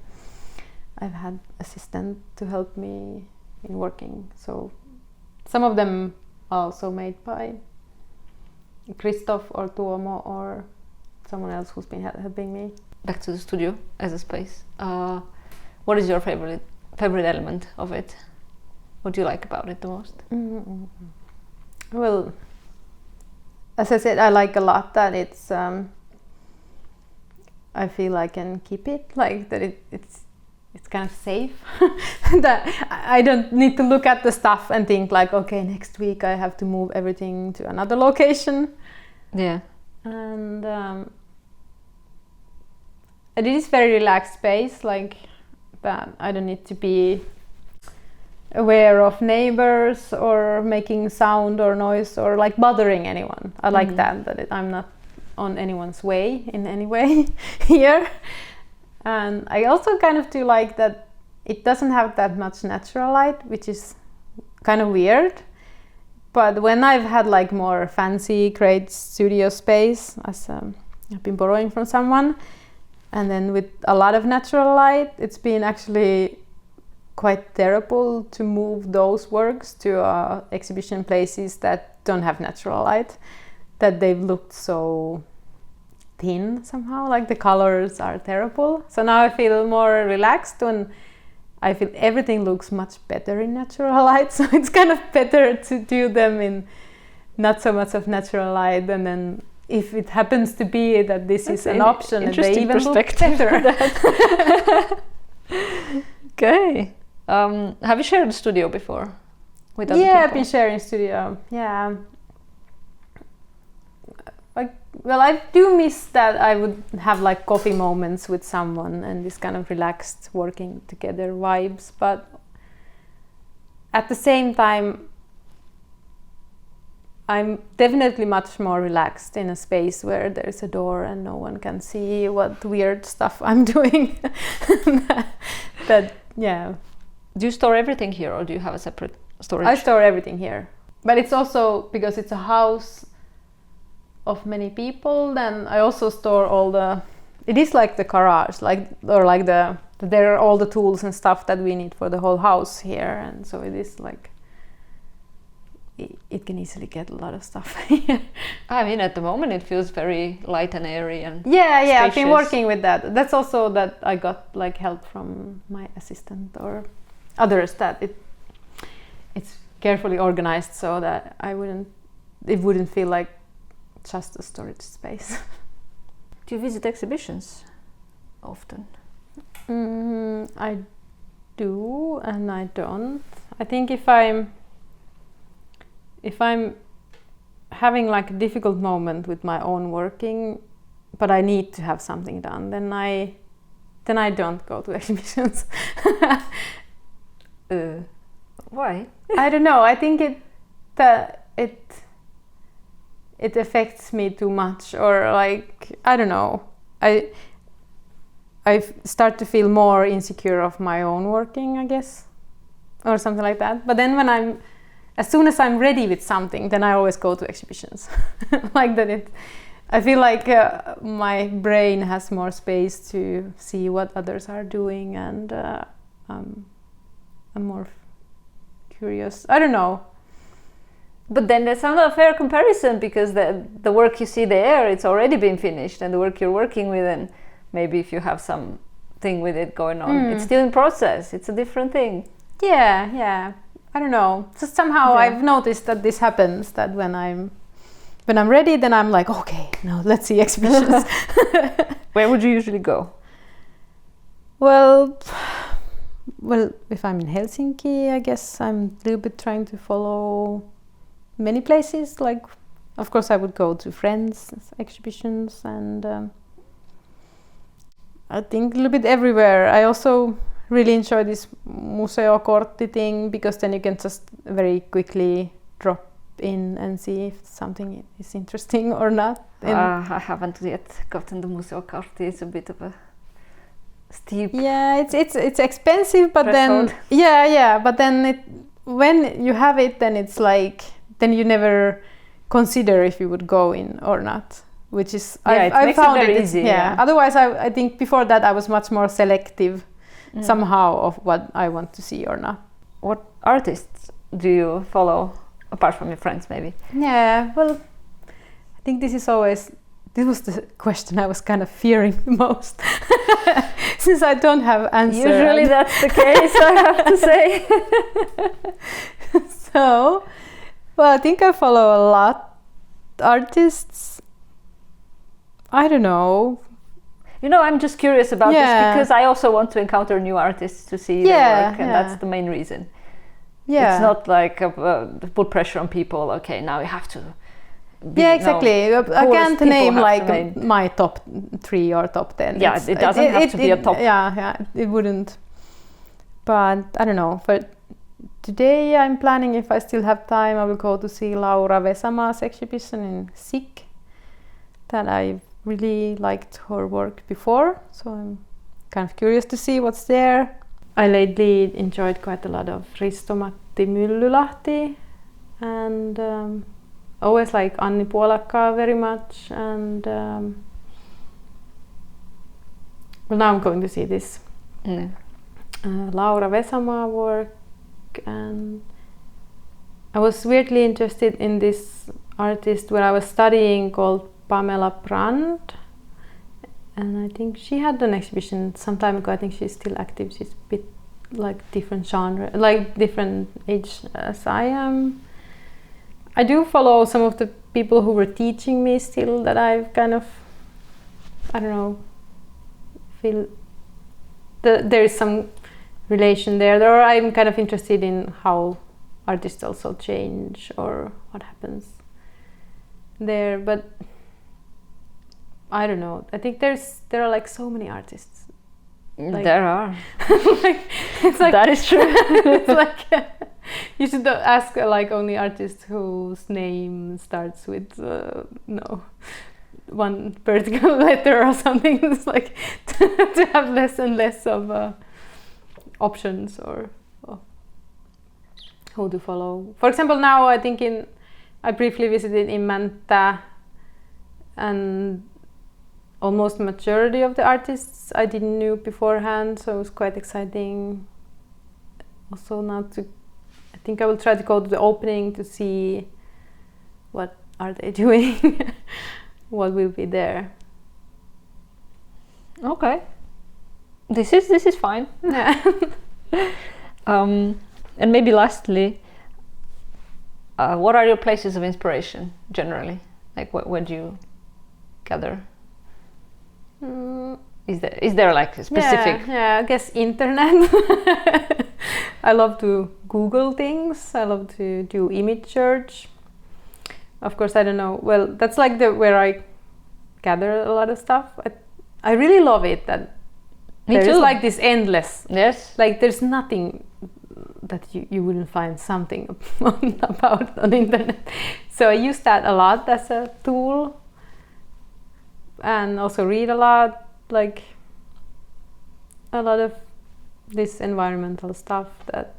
I've had assistant to help me in working. So some of them are also made by Christoph or Tuomo or someone else who's been helping me. Back to the studio as a space. What is your favorite element of it? What do you like about it the most? Mm-hmm. Well, as I said, I like a lot that it's. I feel I can keep it, like that. It's kind of safe. That I don't need to look at the stuff and think like, okay, next week I have to move everything to another location. Yeah. And it is very relaxed space, like that. I don't need to be aware of neighbors or making sound or noise or like bothering anyone. I like that I'm not on anyone's way in any way here. And I also kind of do like that it doesn't have that much natural light, which is kind of weird. But when I've had like more fancy, great studio space, as I've been borrowing from someone, And then with a lot of natural light, it's been actually quite terrible to move those works to exhibition places that don't have natural light, that they've looked so thin somehow, like the colors are terrible. So now I feel more relaxed when I feel everything looks much better in natural light, so it's kind of better to do them in not so much of natural light, and then if it happens to be that this is an option, and they even look better. Okay. Have you shared a studio before with other people? I've been sharing studio. Yeah. Well, I do miss that I would have like coffee moments with someone and this kind of relaxed working together vibes, but at the same time I'm definitely much more relaxed in a space where there's a door and no one can see what weird stuff I'm doing. Yeah. Do you store everything here or do you have a separate storage? I store everything here, but it's also because it's a house of many people, then I also store all it is like the garage, there are all the tools and stuff that we need for the whole house here, and so it is like it can easily get a lot of stuff here. I mean, at the moment it feels very light and airy and spacious. I've been working with that. That's also that I got like help from my assistant or others, that it's carefully organized so that it wouldn't feel like just a storage space. Do you visit exhibitions often? I do and I don't. I think if I'm having like a difficult moment with my own working, but I need to have something done, then I don't go to exhibitions. Why? I don't know. I think it affects me too much, or like I don't know. I start to feel more insecure of my own working, I guess, or something like that. But then as soon as I'm ready with something, then I always go to exhibitions. Like that. I feel like my brain has more space to see what others are doing, and I'm more curious. I don't know. But then there's not a fair comparison, because the work you see there, it's already been finished, and the work you're working with, and maybe if you have something with it going on, it's still in process. It's a different thing. Yeah. I don't know. Just somehow I've noticed that this happens, that when I'm ready, then I'm like, okay, no, let's see exhibitions. Where would you usually go? Well, if I'm in Helsinki, I guess I'm a little bit trying to follow many places. Like, of course, I would go to friends' exhibitions, and I think a little bit everywhere. I also really enjoy this museokortti thing, because then you can just very quickly drop in and see if something is interesting or not. I haven't yet gotten the museokortti. It's a bit of a steep. Yeah, it's expensive, but threshold. Then but then when you have it, then it's like, then you never consider if you would go in or not, which is I found it easy. Yeah. Otherwise, I think before that I was much more selective somehow of what I want to see or not. What artists do you follow apart from your friends, maybe? Yeah, well, I think this was the question I was kind of fearing the most. Since I don't have answer. Usually that's the case, I have to say. So, well, I think I follow a lot artists. I don't know. You know, I'm just curious about this, because I also want to encounter new artists to see their work, and that's the main reason. Yeah. It's not like put pressure on people, okay, now you have to be, exactly. I can't name like my top 3 or top 10. Yeah, it doesn't have to be a top. Yeah, it wouldn't. But I don't know. For today, I'm planning, if I still have time, I will go to see Laura Vesama's exhibition in SIG, that I really liked her work before, so I'm kind of curious to see what's there. I lately enjoyed quite a lot of Risto-Matti Myllylahti, and always like Anni Puolakka very much, and well, now I'm going to see this Laura Vesamaa work, and I was weirdly interested in this artist where I was studying called Pamela Brand, and I think she had an exhibition some time ago. I think she's still active. She's a bit like different genre, like different age as I am. I do follow some of the people who were teaching me still, that I've kind of, I don't know, feel there is some relation there, or I'm kind of interested in how artists also change or what happens there. But I don't know, I think there are like so many artists. Like, there are. It's like that is true. It's like you should ask like only artists whose name starts with no one vertical letter or something. It's like to have less and less of options or who to follow. For example, now I think I briefly visited in Mäntä, and almost majority of the artists I didn't know beforehand, so it was quite exciting. Also now I think I will try to go to the opening to see what are they doing, what will be there. Okay, this is fine. Yeah. And maybe lastly, what are your places of inspiration generally? Like where do you gather? Is there like a specific? Yeah, I guess internet. I love to Google things. I love to do image search. Of course, I don't know. Well, that's like where I gather a lot of stuff. I really love it that there's like this endless. Yes. Like there's nothing that you wouldn't find something about on the internet. So I use that a lot as a tool. And also read a lot, like a lot of this environmental stuff. That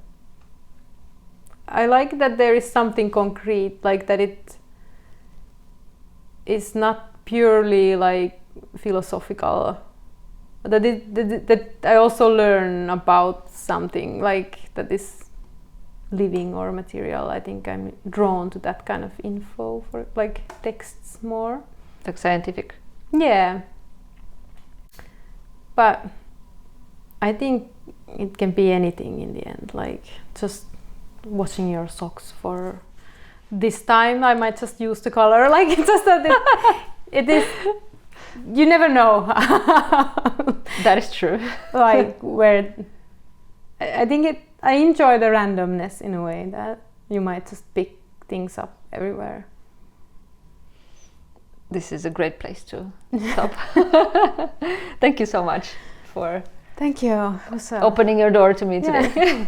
I like that there is something concrete, like that it is not purely like philosophical. That I also learn about something like that is living or material. I think I'm drawn to that kind of info for like texts more. Like scientific. Yeah, but I think it can be anything in the end, like just washing your socks for this time. I might just use the color, like it's just that it is, you never know. That is true. Like where I think I enjoy the randomness in a way that you might just pick things up everywhere. This is a great place to stop. Thank you so much for Thank you. opening your door to me today.